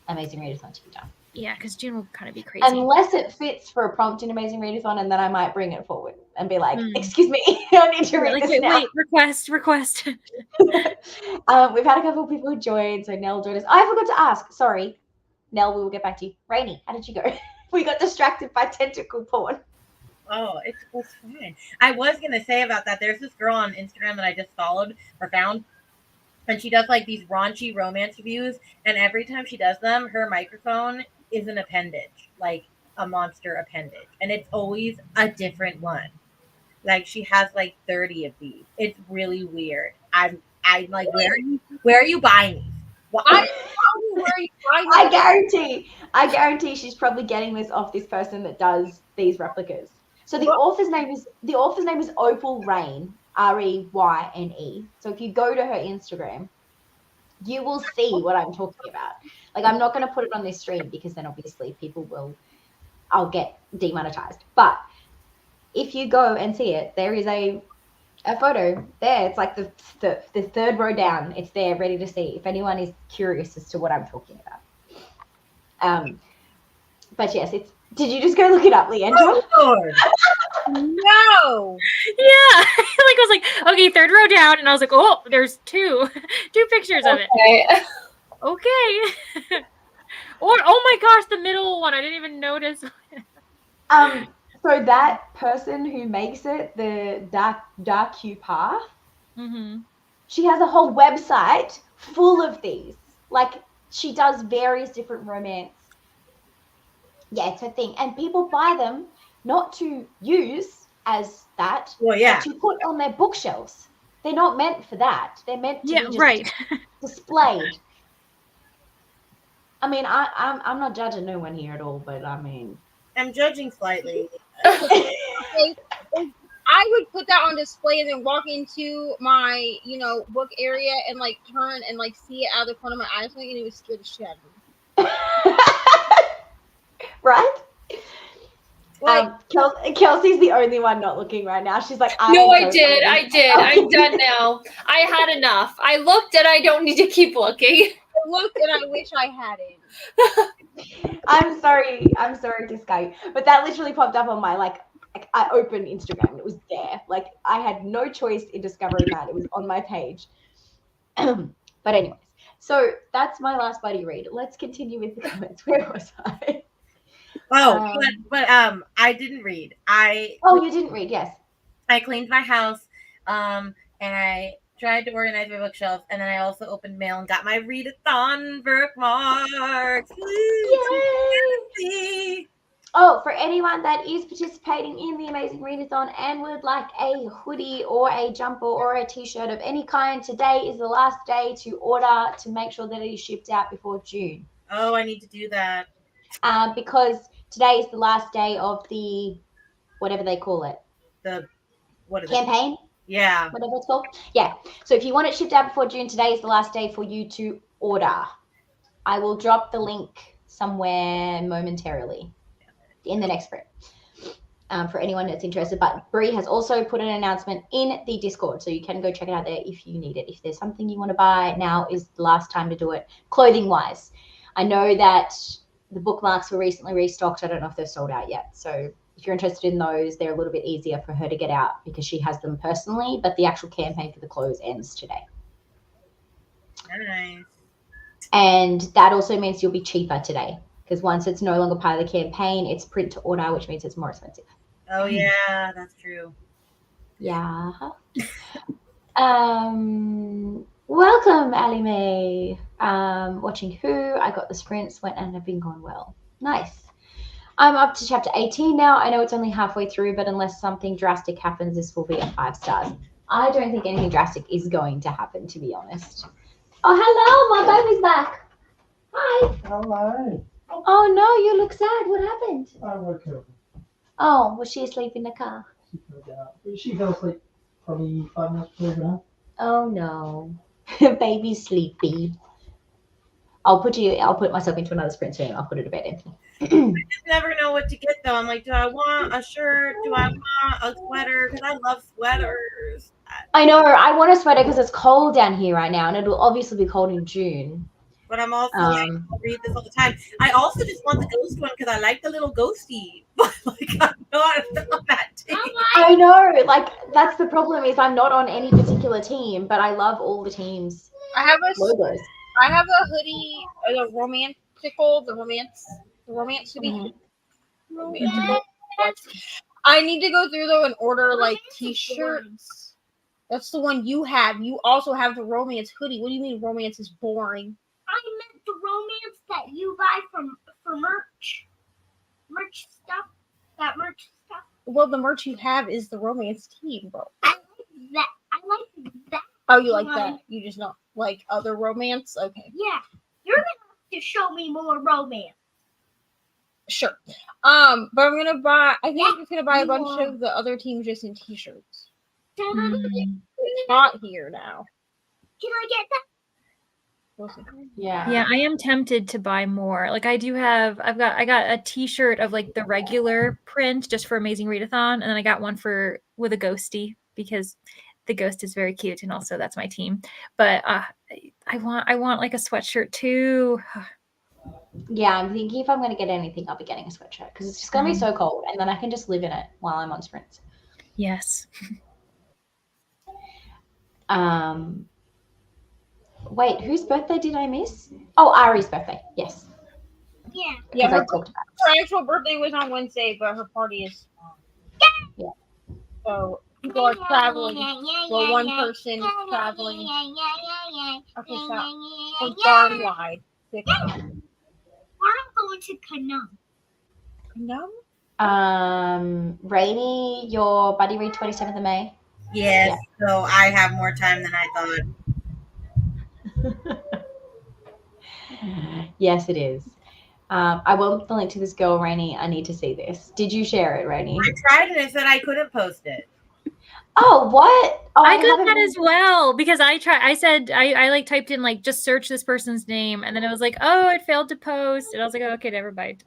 Speaker 1: Amazing Readathon to be done.
Speaker 5: Yeah, because June will kind of be crazy.
Speaker 1: Unless it fits for a prompt in Amazing Readathon, and then I might bring it forward and be like, excuse me, I need to read this now.
Speaker 5: Wait, request.
Speaker 1: We've had a couple of people who joined. So Nell joined us. I forgot to ask. Sorry. Nell, we will get back to you. Rainy, how did you go? We got distracted by tentacle porn.
Speaker 2: Oh, it's fine. I was going to say about that, there's this girl on Instagram that I just followed or found, and she does like these raunchy romance reviews, and every time she does them, her microphone is an appendage, like a monster appendage, and it's always a different one. Like she has like 30 of these. It's really weird. I'm like, where are you buying these? Well,
Speaker 1: I guarantee she's probably getting this off this person that does these replicas. So the author's name is Opal Rain, Reyne. So if you go to her Instagram, you will see what I'm talking about. Like I'm not going to put it on this stream because then obviously I'll get demonetized. But if you go and see it, there is a photo there. It's like the third row down. It's there, ready to see. If anyone is curious as to what I'm talking about. But yes, it's. Did you just go look it up, Leandra?
Speaker 3: Oh, no.
Speaker 5: Yeah, I was like, okay, third row down, and I was like, oh, there's two pictures of it. Okay. Or oh my gosh, the middle one. I didn't even notice.
Speaker 1: So that person who makes it, the Dark You Path, she has a whole website full of these. Like she does various different romance. Yeah, it's her thing. And people buy them not to use as that, but to put on their bookshelves. They're not meant for that. They're meant to be just displayed. I mean, I'm not judging no one here at all, but I mean,
Speaker 2: I'm judging slightly.
Speaker 3: I would put that on display and then walk into my, book area and like turn and like see it out of the corner of my eyes, and it would scare the shit out of me.
Speaker 1: Right?
Speaker 3: Like,
Speaker 1: Kelsey's the only one not looking right now. She's like,
Speaker 4: No, I
Speaker 1: so
Speaker 4: did.
Speaker 1: sorry.
Speaker 4: I did. I'm done now. I had enough. I looked and I don't need to keep looking.
Speaker 3: I looked and I wish I hadn't.
Speaker 1: I'm sorry, Disco. But that literally popped up on my I opened Instagram and it was there. Like I had no choice in discovering that. It was on my page. But anyways, so that's my last buddy read. Let's continue with the comments. Where was I?
Speaker 2: Oh, but I didn't read.
Speaker 1: Oh, you didn't read, yes.
Speaker 2: I cleaned my house, and I tried to organize my bookshelf, and then I also opened mail and got my readathon bookmarks.
Speaker 1: Yay! Oh, for anyone that is participating in the Amazing Readathon and would like a hoodie or a jumper or a t-shirt of any kind, today is the last day to order to make sure that it is shipped out before June.
Speaker 2: Oh, I need to do that.
Speaker 1: Because today is the last day of the, whatever they call it.
Speaker 2: What is
Speaker 1: campaign?
Speaker 2: Yeah.
Speaker 1: Whatever it's called. Yeah. So if you want it shipped out before June, today is the last day for you to order. I will drop the link somewhere momentarily in the next sprint for anyone that's interested. But Brie has also put an announcement in the Discord, so you can go check it out there if you need it. If there's something you want to buy, now is the last time to do it, clothing-wise. I know that the bookmarks were recently restocked. I don't know if they're sold out yet. So if you're interested in those, they're a little bit easier for her to get out because she has them personally, but the actual campaign for the clothes ends today.
Speaker 2: Nice.
Speaker 1: And that also means you'll be cheaper today because once it's no longer part of the campaign, it's print to order, which means it's more expensive.
Speaker 2: Oh, yeah, that's true.
Speaker 1: Yeah. Welcome, Ali Mae. Watching Who. I got the sprints, went and have been gone well. Nice. I'm up to chapter 18 now. I know it's only halfway through, but unless something drastic happens, this will be a 5 stars. I don't think anything drastic is going to happen, to be honest. Oh, hello, my baby's back. Hi.
Speaker 7: Hello.
Speaker 1: Oh, no, you look sad. What happened?
Speaker 7: I woke up.
Speaker 1: Oh, was she asleep in the car?
Speaker 7: She fell asleep probably 5 minutes before now.
Speaker 1: Oh, no. Baby's sleepy. I'll put myself into another sprint soon. I'll put it to bed, Anthony.
Speaker 2: I just never know what to get, though. I'm like, do I want a shirt? Do I want a sweater? Because I love sweaters.
Speaker 1: I know. I want a sweater because it's cold down here right now, and it'll obviously be cold in June.
Speaker 2: But I'm also like, I read this all the time. I also just want the ghost one because I like the little ghosty. But like, I'm not on that team.
Speaker 1: I know. Like, that's the problem is I'm not on any particular team, but I love all the teams'
Speaker 3: I have
Speaker 1: logos.
Speaker 3: a hoodie, the romance hoodie.
Speaker 1: Mm-hmm.
Speaker 3: Romantical. I need to go through though and order like t-shirts. That's the one you have. You also have the romance hoodie. What do you mean romance is boring?
Speaker 6: I meant the romance that you buy for merch stuff. That merch stuff.
Speaker 3: Well, the merch you have is the romance team, bro.
Speaker 6: I like that.
Speaker 3: Oh, you like that? You just not like other romance? Okay.
Speaker 6: Yeah, you're gonna have to show me more romance.
Speaker 3: Sure. But I'm gonna buy. I think I'm just gonna buy a bunch of the other teams just in t-shirts. It's hot here now.
Speaker 6: Can I get that?
Speaker 1: Yeah.
Speaker 5: Yeah, I am tempted to buy more. Like I got a t-shirt of like the regular print just for Amazing Readathon, and then I got one with a ghosty because the ghost is very cute and also that's my team. But I want like a sweatshirt too.
Speaker 1: Yeah, I'm thinking if I'm going to get anything, I'll be getting a sweatshirt because it's just going to be so cold, and then I can just live in it while I'm on sprints.
Speaker 5: Yes.
Speaker 1: Wait, whose birthday did I miss? Oh, Ari's birthday. Yes.
Speaker 6: Yeah.
Speaker 3: Yeah,
Speaker 1: Because I
Speaker 3: her
Speaker 1: talked about it.
Speaker 3: actual birthday was on Wednesday, but her party is
Speaker 1: Yeah.
Speaker 3: So people are traveling. Well, one person is traveling. Okay, stop. So darn wide.
Speaker 6: I'm going to Canum.
Speaker 3: No.
Speaker 1: Rainy, your buddy read 27th of May.
Speaker 2: Yes, so I have more time than I thought.
Speaker 1: Yes, it is. I will put the link to this girl, Rainy. I need to see this. Did you share it, Rainy?
Speaker 2: I tried and it said I couldn't post it.
Speaker 1: Oh, what? Oh,
Speaker 5: I got
Speaker 1: haven't
Speaker 5: that
Speaker 1: been-
Speaker 5: as well because I said I like typed in like just search this person's name and then it was like, oh, it failed to post. And I was like, oh, okay, never mind.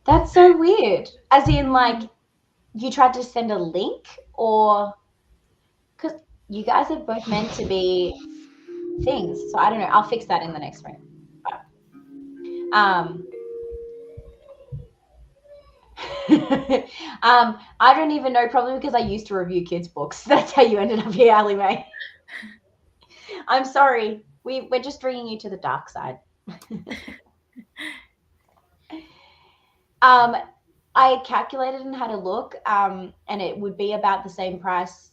Speaker 1: That's so weird. As in, like, you tried to send a link, or because you guys are both meant to be things. So I don't know. I'll fix that in the next sprint. Um, I don't even know, probably because I used to review kids' books. That's how you ended up here, Allie Mae. I'm sorry. We're just bringing you to the dark side. I calculated and had a look, and it would be about the same price,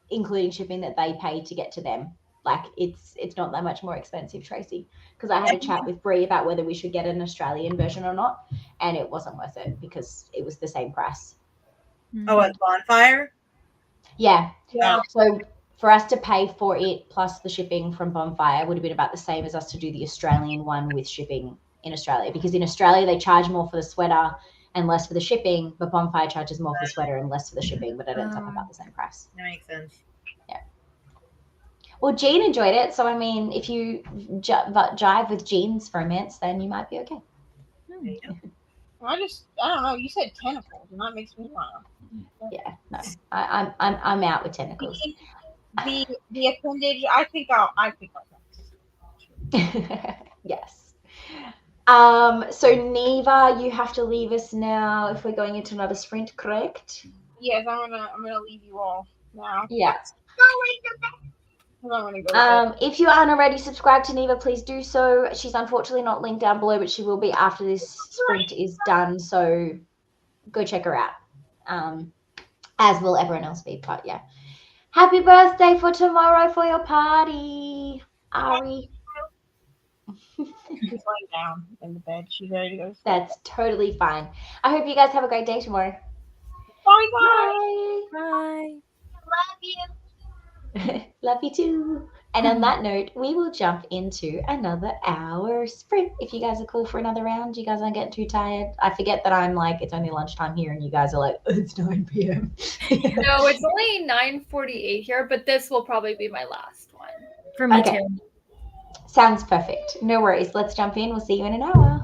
Speaker 1: including shipping, that they pay to get to them. Like it's not that much more expensive, Tracy. Because I had a chat with Bree about whether we should get an Australian version or not, and it wasn't worth it because it was the same price.
Speaker 2: Oh, at Bonfire?
Speaker 1: Yeah.
Speaker 3: Yeah.
Speaker 1: So for us to pay for it plus the shipping from Bonfire would have been about the same as us to do the Australian one with shipping in Australia, because in Australia they charge more for the sweater and less for the shipping, but Bonfire charges more for the sweater and less for the shipping, but it ends up about the same price.
Speaker 2: That makes sense.
Speaker 1: Well, Jean enjoyed it, so I mean, if you jive with Jean's romance, then you might be okay.
Speaker 3: I don't know. You said tentacles, and that makes me laugh.
Speaker 1: Yeah, no, I'm out with tentacles.
Speaker 3: The appendage. I think I'll.
Speaker 1: Yes. So Neva, you have to leave us now if we're going into another sprint, correct?
Speaker 3: Yes, I'm gonna leave you all now.
Speaker 1: Yeah.
Speaker 3: I'm gonna go. To bed.
Speaker 1: If you aren't already subscribed to Neva, please do so. She's unfortunately not linked down below, but she will be after this sprint is done. So go check her out. As will everyone else be. But yeah. Happy birthday for tomorrow for your party, Ari.
Speaker 3: She's laying down in the bed. She's ready to go to sleep.
Speaker 1: That's totally fine. I hope you guys have a great day tomorrow.
Speaker 3: Bye bye.
Speaker 1: Bye.
Speaker 5: Bye.
Speaker 6: Love you.
Speaker 1: Love you too. And on that note, we will jump into another hour sprint. If you guys are cool for another round, you guys aren't getting too tired. I forget that I'm like, it's only lunchtime here, and you guys are like, it's 9 p.m.
Speaker 4: No, it's only 9:48 here, but this will probably be my last one.
Speaker 5: For me
Speaker 1: Okay.
Speaker 5: too.
Speaker 1: Sounds perfect. No worries. Let's jump in. We'll see you in an hour.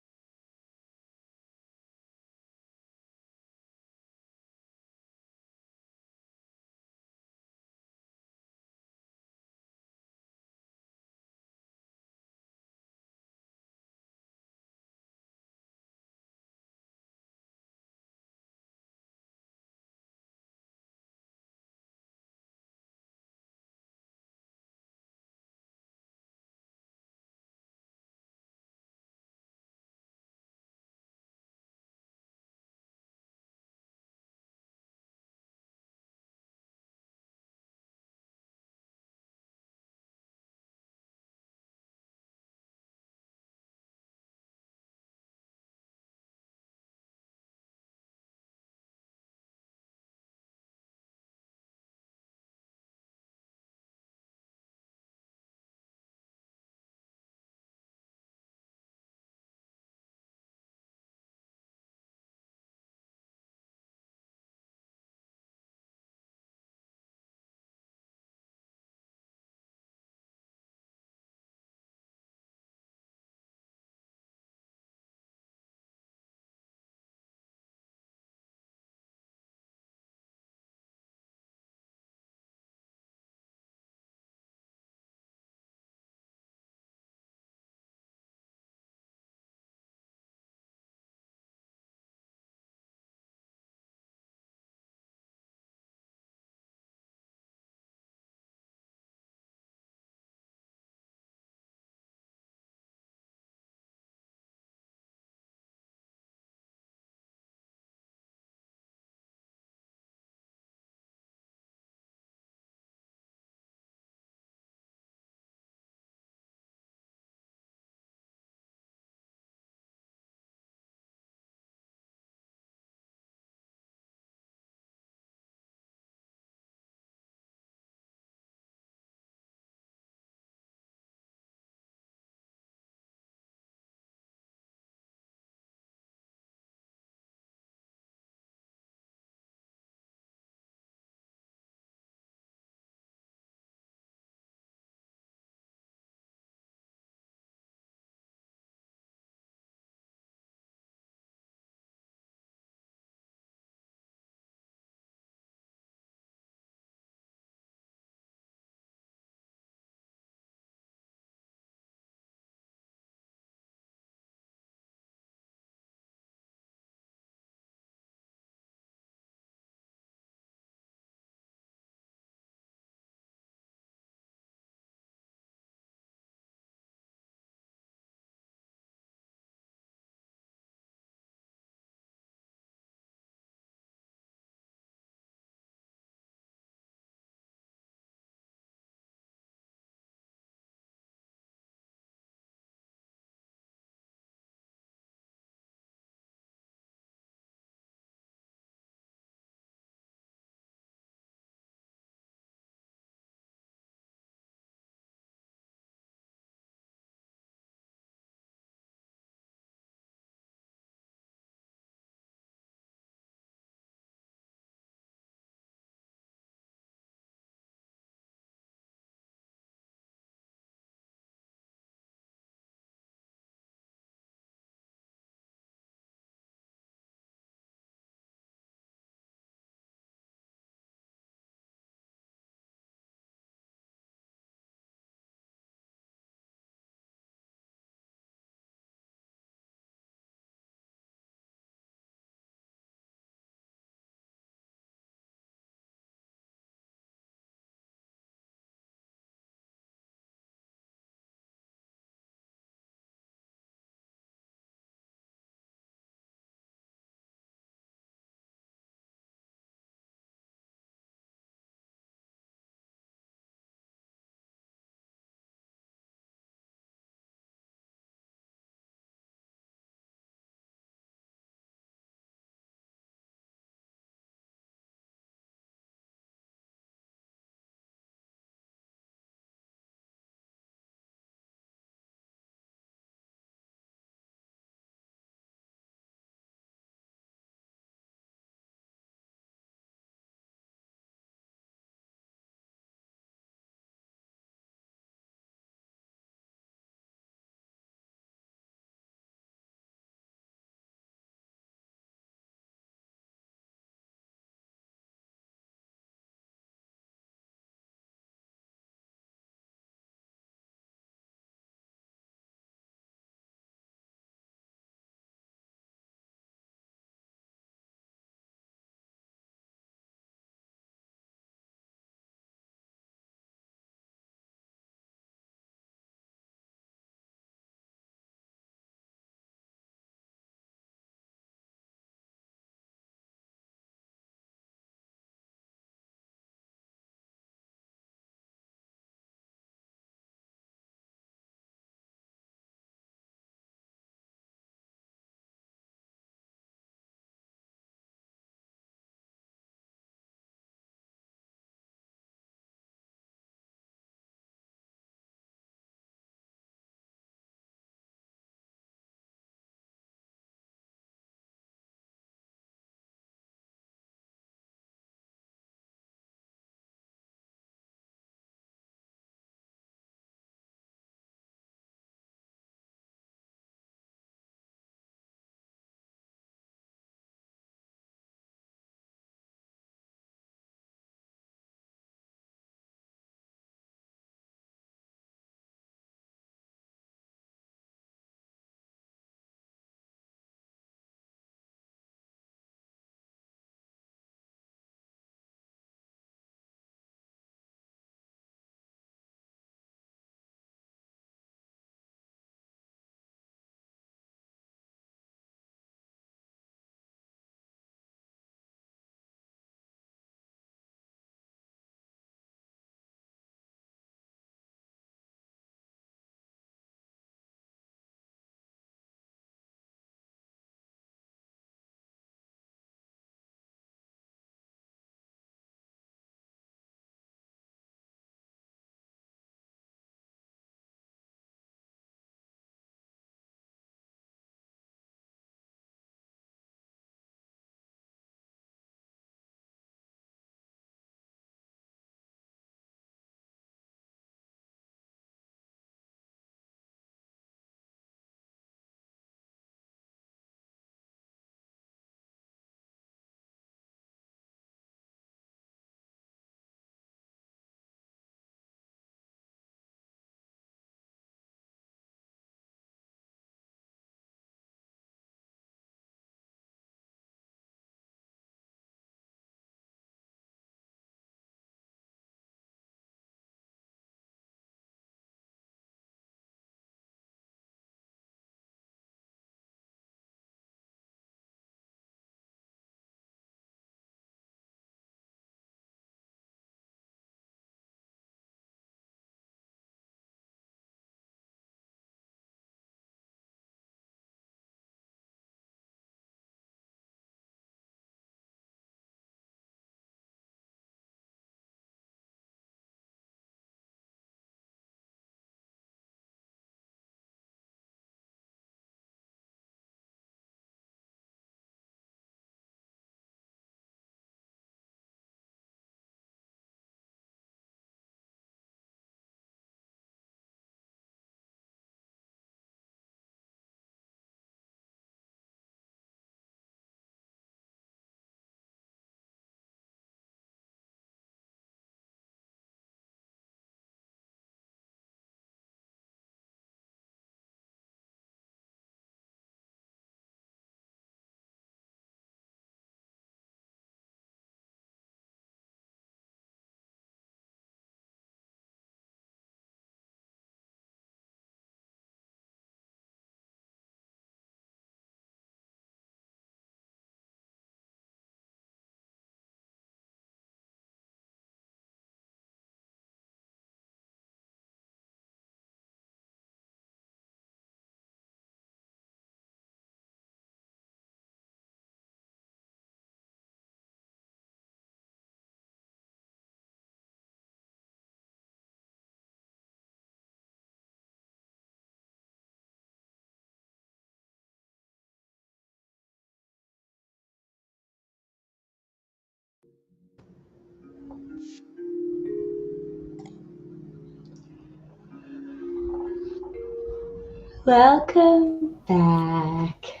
Speaker 1: Welcome back.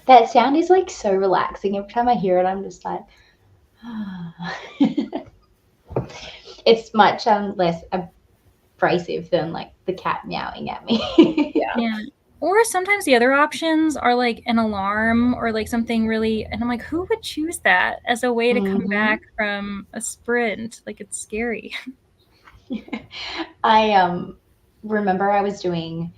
Speaker 1: That sound is like so relaxing. Every time I hear it, I'm just like, it's much less abrasive than like the cat meowing at me.
Speaker 5: Yeah. Or sometimes the other options are like an alarm or like something really, and I'm like, who would choose that as a way to come back from a sprint? Like, it's scary.
Speaker 1: I remember I was doing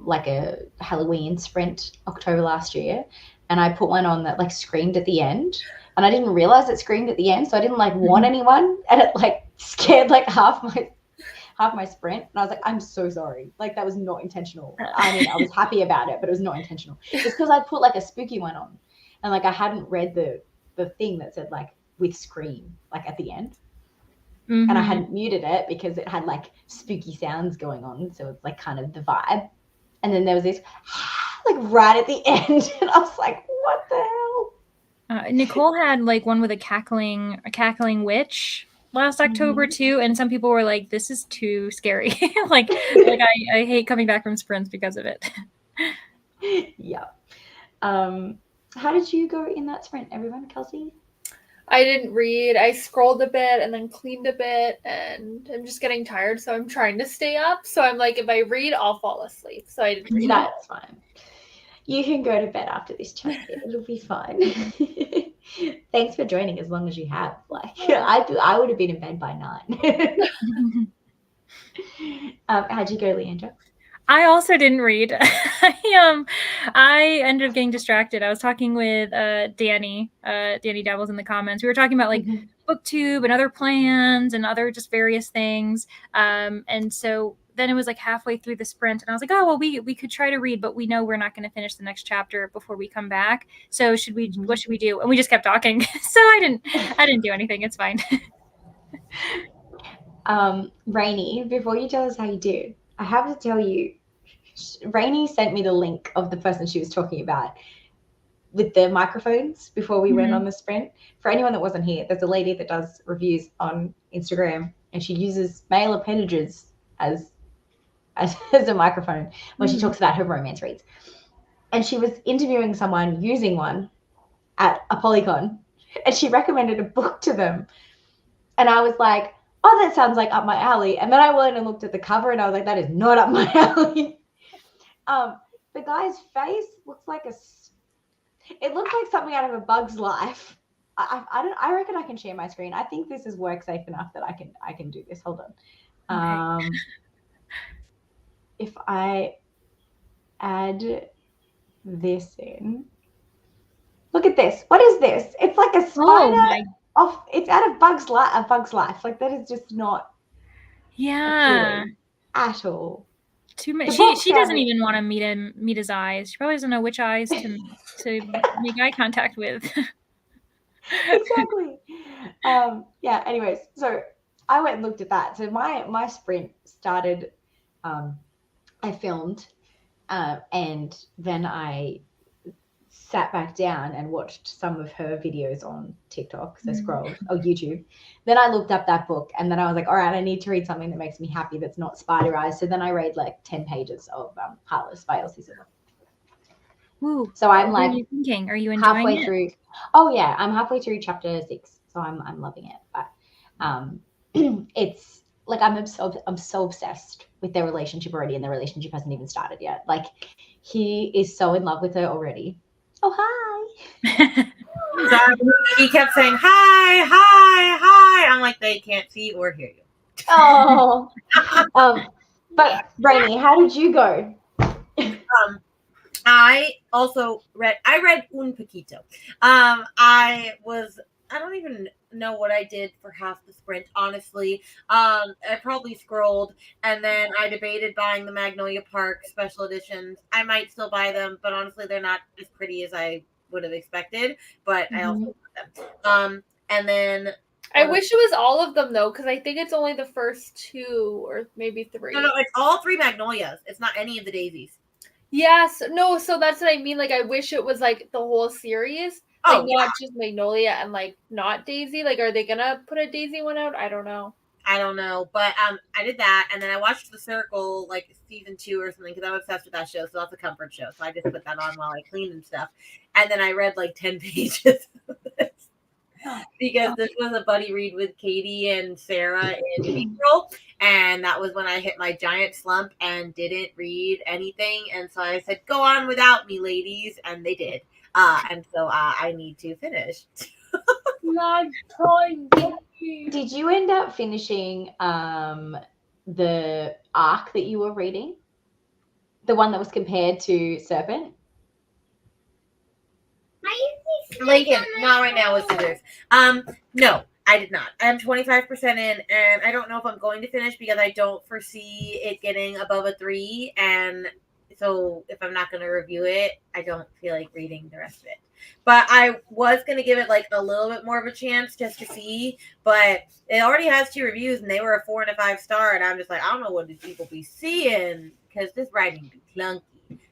Speaker 1: like a Halloween sprint October last year, and I put one on that like screamed at the end, and I didn't realize it screamed at the end, so I didn't like warn anyone, and it like scared like half my sprint, and I was like, I'm so sorry, like that was not intentional. I mean, I was happy about it, but it was not intentional. It's because I put like a spooky one on, and like I hadn't read the thing that said like with scream like at the end. And I hadn't muted it because it had like spooky sounds going on. So it's like kind of the vibe. And then there was this like right at the end. And I was like, what the hell?
Speaker 5: Nicole had like one with a cackling witch last October too. And some people were like, this is too scary. like I hate coming back from sprints because of it.
Speaker 1: Yeah. How did you go in that sprint, everyone? Kelsey?
Speaker 4: I didn't read. I scrolled a bit and then cleaned a bit, and I'm just getting tired, so I'm trying to stay up. So I'm like, if I read, I'll fall asleep. So I didn't read.
Speaker 1: That's fine. You can go to bed after this chat. It'll be fine. Thanks for joining as long as you have. Like I would have been in bed by 9. How'd you go, Leandra?
Speaker 5: I also didn't read. I ended up getting distracted. I was talking with Danny. Danny Devils in the comments. We were talking about like BookTube and other plans and other just various things. And so then it was like halfway through the sprint, and I was like, oh well, we could try to read, but we know we're not going to finish the next chapter before we come back. So should we? What should we do? And we just kept talking. So I didn't do anything. It's fine.
Speaker 1: Rainy, before you tell us how you did, I have to tell you, Rainy sent me the link of the person she was talking about with the microphones before we went on the sprint. For anyone that wasn't here, there's a lady that does reviews on Instagram, and she uses male appendages as a microphone when she talks about her romance reads. And she was interviewing someone using one at a Polycon, and she recommended a book to them. And I was like, oh, that sounds like up my alley. And then I went and looked at the cover, and I was like, that is not up my alley. The guy's face looks like it looks like something out of A Bug's Life. I reckon I can share my screen. I think this is work safe enough that I can do this. Hold on. Okay. If I add this in, look at this. What is this? It's like a spider. It's out of Bug's Life. Like that is just not.
Speaker 5: Yeah.
Speaker 1: At all.
Speaker 5: Too much. She doesn't even want to meet his eyes. She probably doesn't know which eyes to make eye contact with.
Speaker 1: Exactly. Yeah. Anyways, so I went and looked at that. So my sprint started. I filmed, and then I sat back down and watched some of her videos on TikTok, so scrolled, or YouTube. Then I looked up that book, and then I was like, all right, I need to read something that makes me happy that's not spider eyes. So then I read like 10 pages of Heartless by Elsie Silver.
Speaker 5: Ooh,
Speaker 1: so I'm like,
Speaker 5: what are you thinking? Are you enjoying
Speaker 1: halfway through? Oh yeah, I'm halfway through chapter 6, so I'm loving it. But it's like I'm so obsessed with their relationship already, and their relationship hasn't even started yet. Like he is so in love with her already. Oh, hi.
Speaker 2: Sorry, he kept saying, hi, hi, hi. I'm like, they can't see or hear you.
Speaker 1: Oh. But, Rainy, how did you go?
Speaker 2: I also read Un Poquito. I don't even know what I did for half the sprint, honestly. I probably scrolled, and then I debated buying the Magnolia Park special editions. I might still buy them, but honestly, they're not as pretty as I would have expected, but I also bought them. And then
Speaker 4: I wish it was all of them though, because I think it's only the first 2 or maybe 3.
Speaker 2: No, it's all 3 Magnolias. It's not any of the daisies.
Speaker 4: Yes, no, so that's what I mean. Like, I wish it was like the whole series. Like, not just Magnolia and like not Daisy. Like, are they gonna put a Daisy one out? I don't know.
Speaker 2: I don't know, but I did that, and then I watched The Circle like season 2 or something because I'm obsessed with that show. So that's a comfort show. So I just put that on while I clean and stuff. And then I read like 10 pages of this because this was a buddy read with Katie and Sarah in April, and that was when I hit my giant slump and didn't read anything. And so I said, "Go on without me, ladies," and they did. And so I need to finish.
Speaker 1: Did you end up finishing the arc that you were reading? The one that was compared to Serpent?
Speaker 2: Lincoln, not right now with scissors. No, I did not. I'm 25% in, and I don't know if I'm going to finish because I don't foresee it getting above a 3. And so if I'm not going to review it, I don't feel like reading the rest of it. But I was going to give it like a little bit more of a chance just to see. But it already has 2 reviews, and they were a 4 and a 5 star. And I'm just like, I don't know what these people be seeing because this writing be clunky.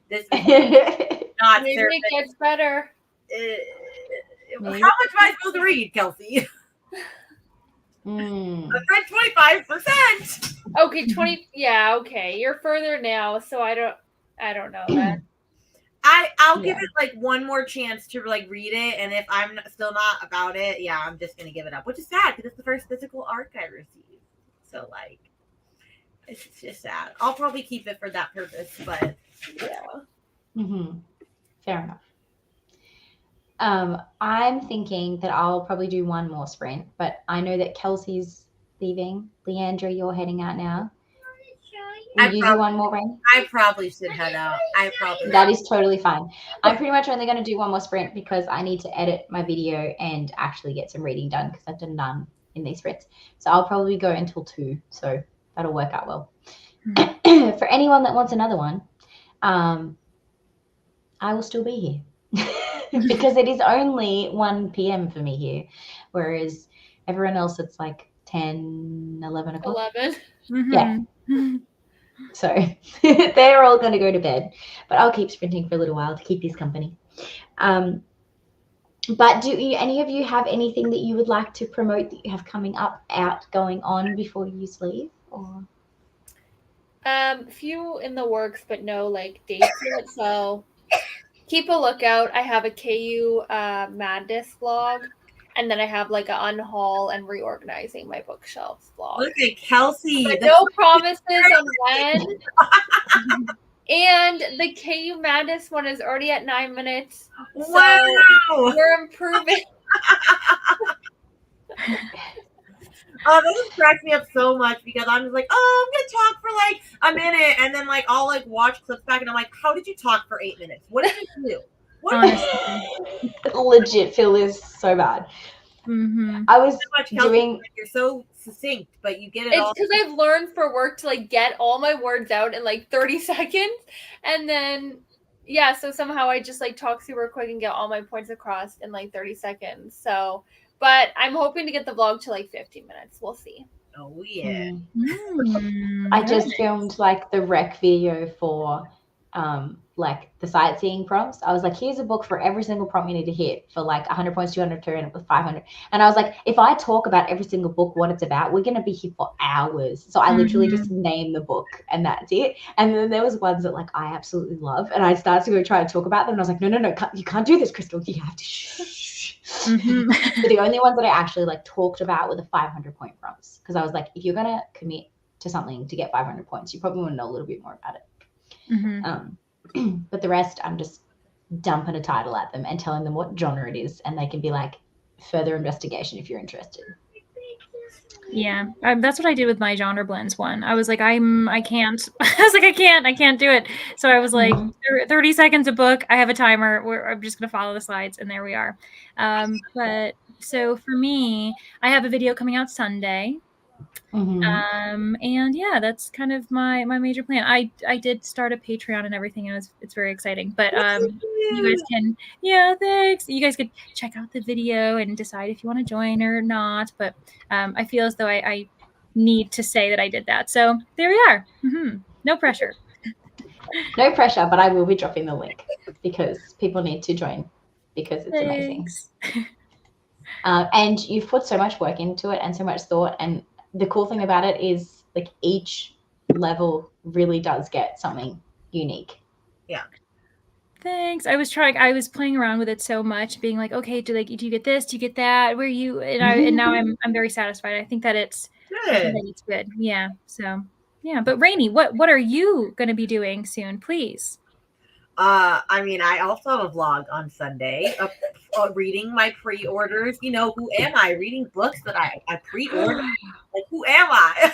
Speaker 2: This is not
Speaker 4: Maybe
Speaker 2: Serpent.
Speaker 4: it gets better.
Speaker 2: How much am I supposed to read, Kelsey? I've read 25%.
Speaker 4: Okay, 20. Yeah, okay. You're further now, so I don't know that.
Speaker 2: I'll give it like one more chance to like read it, and if I'm still not about it, yeah, I'm just gonna give it up, which is sad because it's the first physical arc I received. So like, it's just sad. I'll probably keep it for that purpose, but yeah.
Speaker 1: Fair enough. I'm thinking that I'll probably do one more sprint, but I know that Kelsey's leaving. Leandra, you're heading out now. Will you do one more, Rain?
Speaker 2: I probably should head out.
Speaker 1: That is totally fine. I'm pretty much only going to do one more sprint because I need to edit my video and actually get some reading done because I've done none in these sprints. So I'll probably go until 2. So that'll work out well. For anyone that wants another one, I will still be here because it is only 1 p.m. for me here, whereas everyone else it's like 10, 11 o'clock.
Speaker 4: 11.
Speaker 1: Yeah. So they're all going to go to bed, but I'll keep sprinting for a little while to keep this company. But do any of you have anything that you would like to promote that you have coming up, going on before you leave? Or
Speaker 4: Few in the works, but no like dates yet. So keep a lookout. I have a KU Madness vlog. And then I have like a unhaul and reorganizing my bookshelves vlog.
Speaker 2: Look at Kelsey.
Speaker 4: But no promises on when. And the KU Madness one is already at 9 minutes. So we're improving.
Speaker 2: Oh, that just cracks me up so much because I'm just like, oh, I'm gonna talk for like a minute, and then like I'll like watch clips back, and I'm like, how did you talk for 8 minutes? What did you do?
Speaker 1: Legit, Phil is so bad. I was doing.
Speaker 2: You're so succinct, but you get it.
Speaker 4: It's because I've learned for work to like get all my words out in like 30 seconds, and then so somehow I just like talk super quick and get all my points across in like 30 seconds. So, but I'm hoping to get the vlog to like 50 minutes. We'll see.
Speaker 2: Oh yeah.
Speaker 1: I just filmed like the rec video for like the sightseeing prompts. I was like, here's a book for every single prompt you need to hit for like 100 points, 200, 300, 500. And I was like, if I talk about every single book, what it's about, we're going to be here for hours. So I literally just named the book and that's it. And then there was ones that like I absolutely love. And I started to go try to talk about them. And I was like, no, you can't do this, Crystal. You have to shh. So the only ones that I actually like talked about were the 500 point prompts. Because I was like, if you're going to commit to something to get 500 points, you probably want to know a little bit more about it. But the rest, I'm just dumping a title at them and telling them what genre it is, and they can be like, further investigation if you're interested.
Speaker 5: Yeah, that's what I did with my genre blends one. I was like, I can't. I was like, I can't do it. So I was like, 30 seconds a book. I have a timer. I'm just gonna follow the slides, and there we are. But so for me, I have a video coming out Sunday. And yeah, that's kind of my major plan. I did start a Patreon and everything, and it's very exciting. But you guys can, thanks. You guys could check out the video and decide if you want to join or not. But I feel as though I need to say that I did that. So there we are. No pressure.
Speaker 1: No pressure, but I will be dropping the link because people need to join because it's amazing. And you've put so much work into it and so much thought, and the cool thing about it is like each level really does get something unique.
Speaker 5: Thanks. I was playing around with it so much, being like, okay, do you get this? Do you get that? Where you and now I'm very satisfied. I think that it's good. Yeah. So yeah. But Rainy, what are you gonna be doing soon, please?
Speaker 2: I mean, I also have a vlog on Sunday of reading my pre-orders. You know, who am I? Reading books that I pre-ordered. Like, who am I?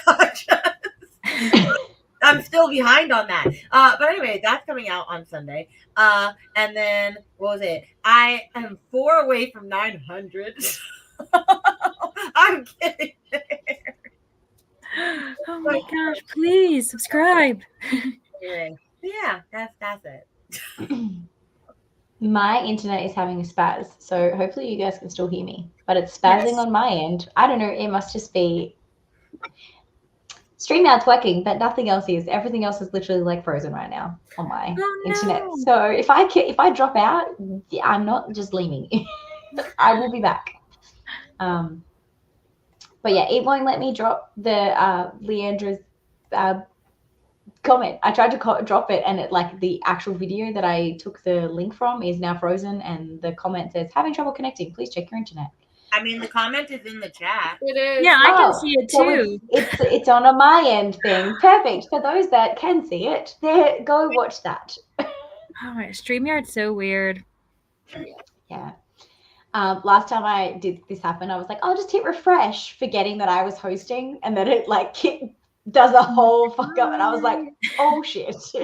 Speaker 2: I'm still behind on that. But anyway, that's coming out on Sunday. And then what was it? I am 4 away from 900. I'm kidding.
Speaker 5: Oh my gosh, please subscribe.
Speaker 2: Anyway, yeah, that's it.
Speaker 1: My internet is having a spaz, so hopefully you guys can still hear me. But it's spazzing
Speaker 5: Yes.
Speaker 1: on my end. I don't know. It must just be StreamYard's working, but nothing else is. Everything else is literally like frozen right now on my internet.
Speaker 5: no.
Speaker 1: So if I drop out, I'm not just leaving. I will be back. But yeah, it won't let me drop the Leandra's comment. I tried to drop it, and it like the actual video that I took the link from is now frozen, and the comment says having trouble connecting. Please check your internet.
Speaker 2: I mean, the comment is in the chat.
Speaker 4: It is.
Speaker 5: Yeah, I can see it
Speaker 1: so
Speaker 5: too.
Speaker 1: it's on a my end thing. Perfect. For those that can see it, there, go watch that.
Speaker 5: Oh my StreamYard's so weird.
Speaker 1: Yeah. Last time I did this happen, I was like, I'll just hit refresh, forgetting that I was hosting, and then it like does a whole fuck up, and I was like, oh shit. So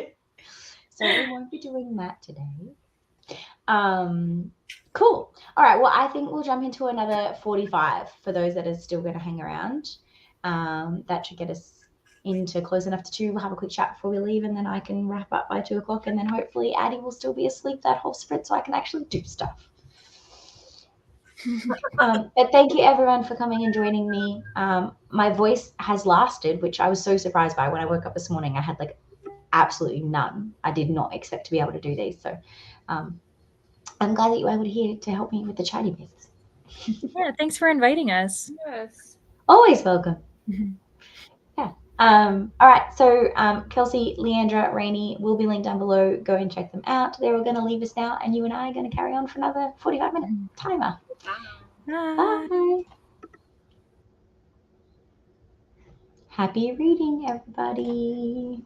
Speaker 1: we won't be doing that today. Cool. All right. Well, I think we'll jump into another 45 for those that are still going to hang around. That should get us into close enough to 2. We'll have a quick chat before we leave, and then I can wrap up by 2 o'clock, and then hopefully Addie will still be asleep that whole sprint so I can actually do stuff. But thank you everyone for coming and joining me. My voice has lasted, which I was so surprised by. When I woke up this morning, I had like absolutely none. I did not expect to be able to do these. So I'm glad that you were able to hear to help me with the chatty bits.
Speaker 5: Yeah, thanks for inviting us.
Speaker 4: Yes.
Speaker 1: Always welcome. Yeah. All right. So Kelsey, Leandra, Rainy will be linked down below. Go and check them out. They're all going to leave us now, and you and I are going to carry on for another 45-minute timer.
Speaker 5: Bye.
Speaker 1: Bye. Happy reading, everybody.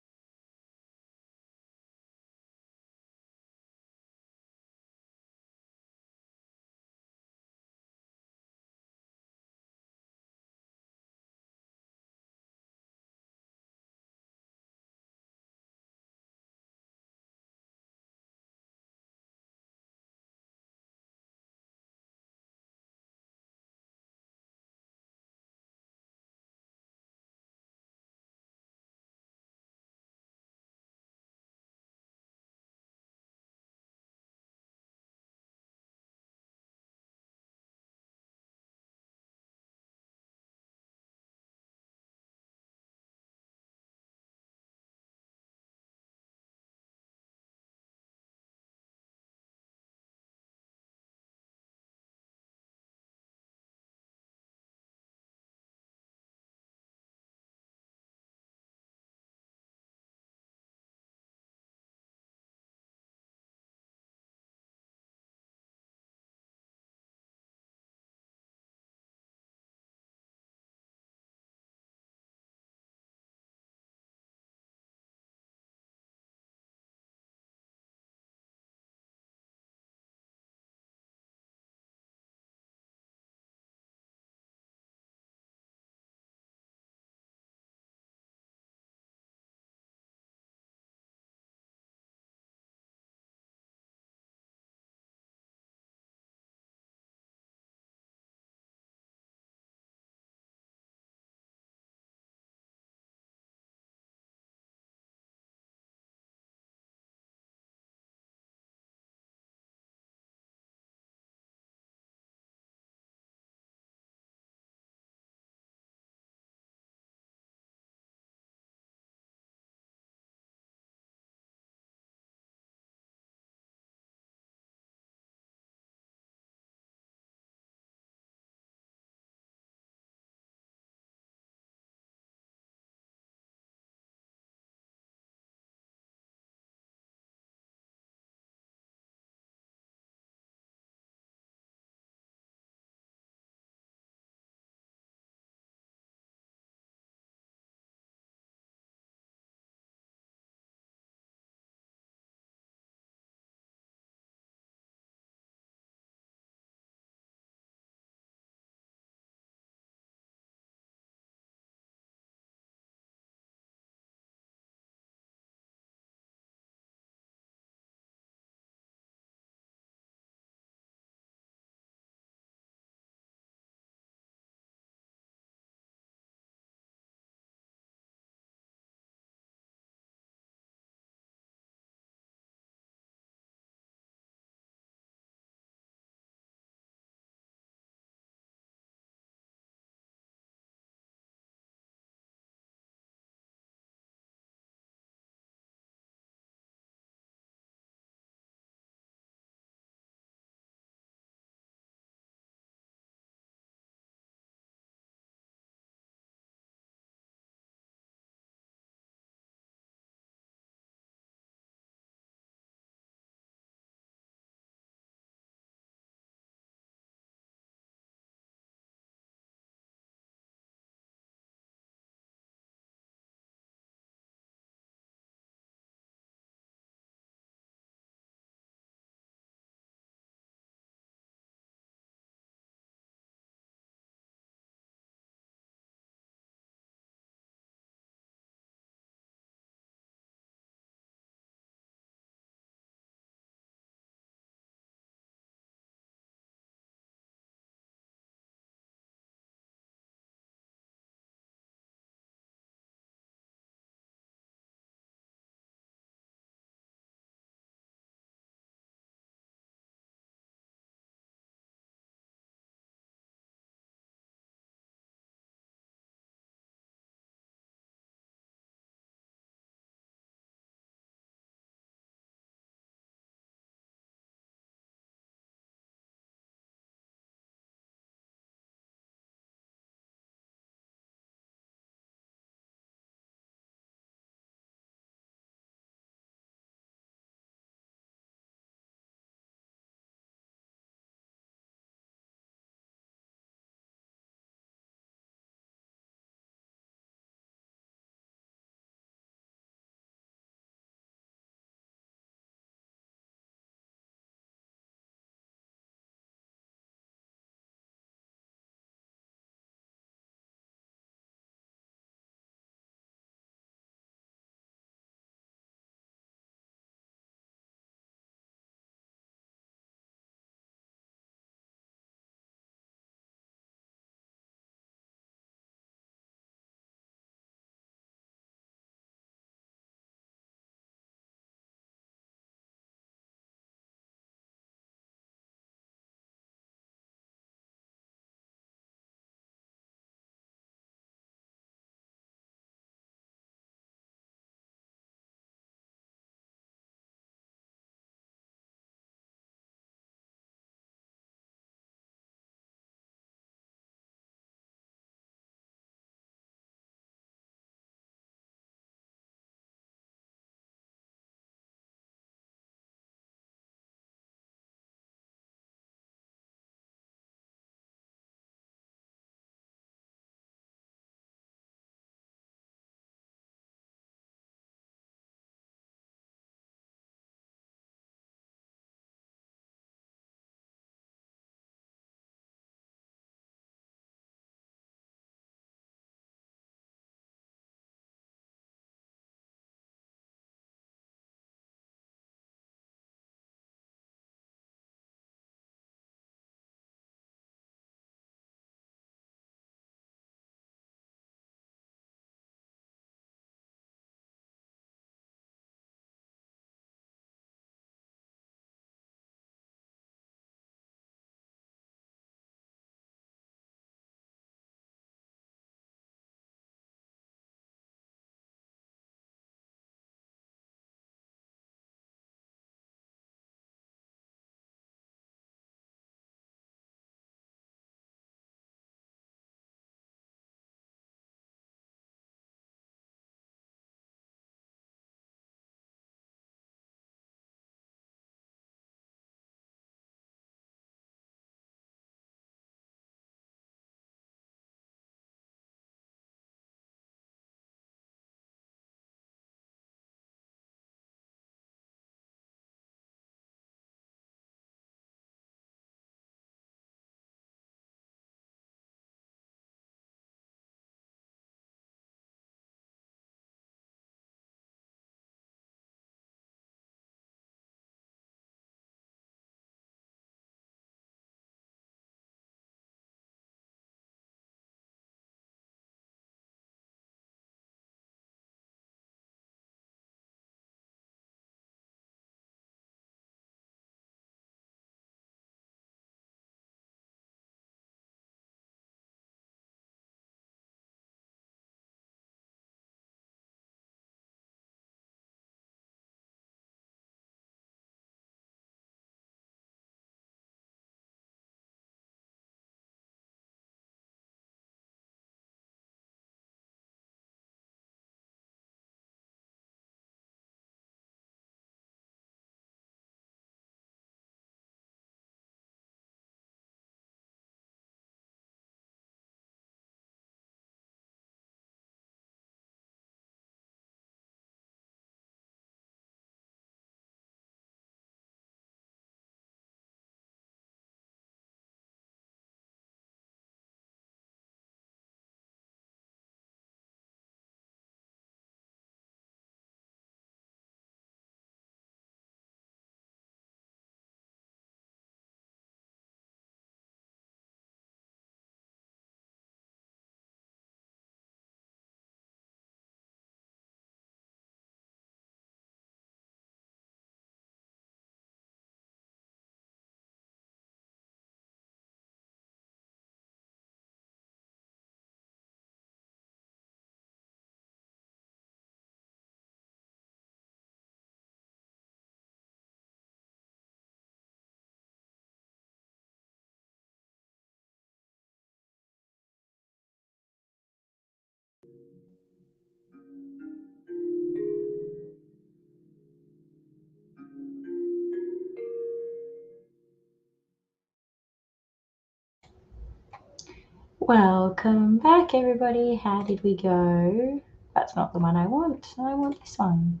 Speaker 1: Welcome back, everybody. How did we go? That's not the one I want. I want this one.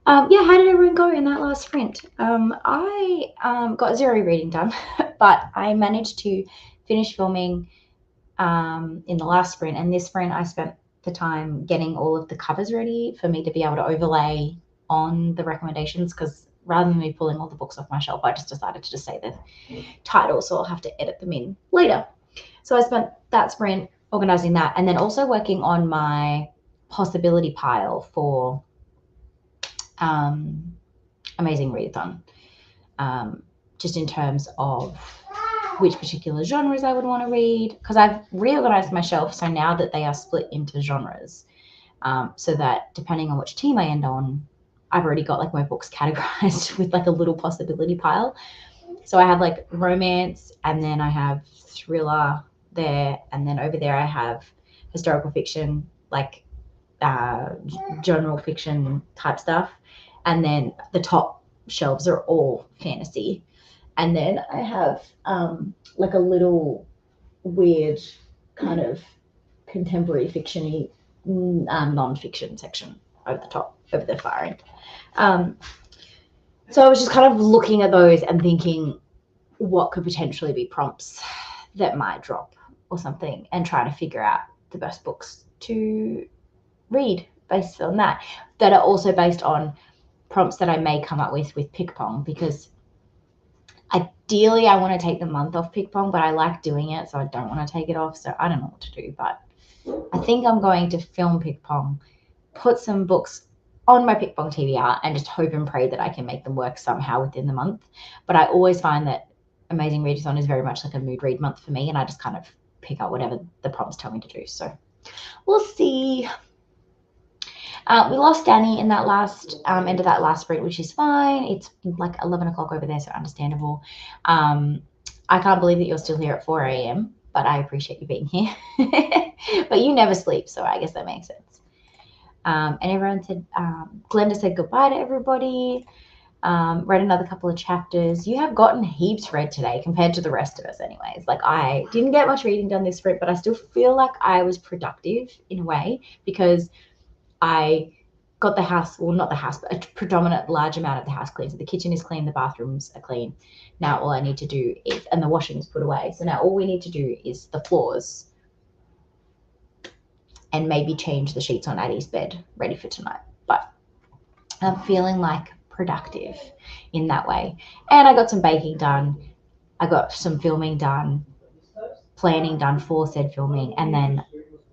Speaker 1: Yeah, how did everyone go in that last sprint? I got 0 reading done, but I managed to finish filming in the last sprint. And this sprint, I spent the time getting all of the covers ready for me to be able to overlay on the recommendations, because rather than me pulling all the books off my shelf, I just decided to just say the title, so I'll have to edit them in later. So I spent that sprint organizing that, and then also working on my possibility pile for Amazing Readathon, just in terms of which particular genres I would want to read, because I've reorganized my shelf so now that they are split into genres, so that depending on which team I end on, I've already got like my books categorized with like a little possibility pile. So I have like romance, and then I have thriller there, and then over there I have historical fiction, like general fiction type stuff, and then the top shelves are all fantasy. And then I have like a little weird kind of contemporary fiction-y non-fiction section over the top, over the far end. So I was just kind of looking at those and thinking what could potentially be prompts that might drop or something, and trying to figure out the best books to read based on that are also based on prompts that I may come up with PickPong, because ideally I want to take the month off PickPong, but I like doing it, so I don't want to take it off. So I don't know what to do, but I think I'm going to film PickPong, put some books on my PickPong TBR, and just hope and pray that I can make them work somehow within the month. But I always find that Amazing Readathon is very much like a mood read month for me, and I just kind of pick up whatever the prompts tell me to do. So we'll see. We lost Danny in that last end of that last sprint, which is fine. It's like 11 o'clock over there, so understandable. I can't believe that you're still here at 4 a.m., but I appreciate you being here. But you never sleep, so I guess that makes sense. And everyone said, Glenda said goodbye to everybody. Read another couple of chapters. You have gotten heaps read today compared to the rest of us anyways. Like, I didn't get much reading done this sprint, but I still feel like I was productive in a way, because I got the house, well, not the house, but a predominant large amount of the house clean. So the kitchen is clean, the bathrooms are clean. Now all I need to do is, and the washing is put away. So now all we need to do is the floors and maybe change the sheets on Addie's bed, ready for tonight. But I'm feeling like productive in that way. And I got some baking done. I got some filming done, planning done for said filming, and then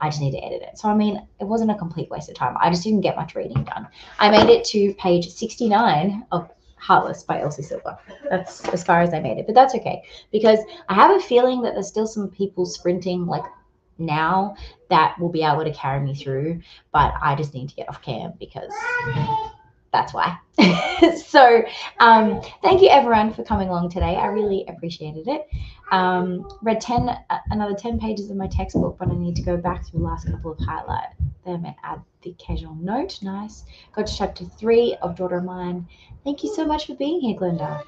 Speaker 1: I just need to edit it. So, I mean, it wasn't a complete waste of time. I just didn't get much reading done. I made it to page 69 of Heartless by Elsie Silver. That's as far as I made it, but that's okay, because I have a feeling that there's still some people sprinting like now that will be able to carry me through, but I just need to get off cam because that's why. So thank you everyone for coming along today. I really appreciated it. Read another 10 pages of my textbook, but I need to go back through the last couple of highlight them and add the occasional note. Nice. Got to chapter 3 of Daughter of Mine. Thank you so much for being here, Glenda.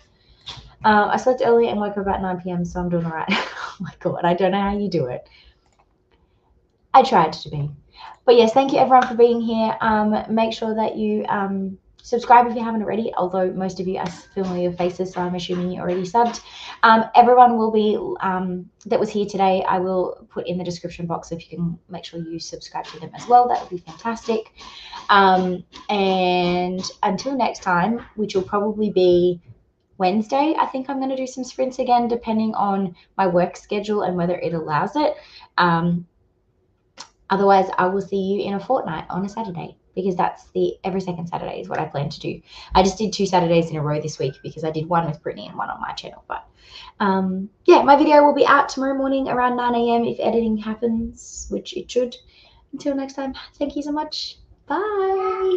Speaker 1: I slept early and woke up about 9 p.m, so I'm doing all right. Oh my God, I don't know how you do it. I tried to be. But yes, thank you everyone for being here. Make sure that you subscribe if you haven't already, although most of you are familiar with faces, so I'm assuming you already subbed. Everyone will be, that was here today, I will put in the description box, so if you can make sure you subscribe to them as well, that would be fantastic. And until next time, which will probably be Wednesday, I think I'm going to do some sprints again, depending on my work schedule and whether it allows it. Otherwise, I will see you in a fortnight on a Saturday, because that's every second Saturday is what I plan to do. I just did 2 Saturdays in a row this week because I did one with Brittany and one on my channel. But yeah, my video will be out tomorrow morning around 9 a.m. if editing happens, which it should. Until next time, thank you so much. Bye.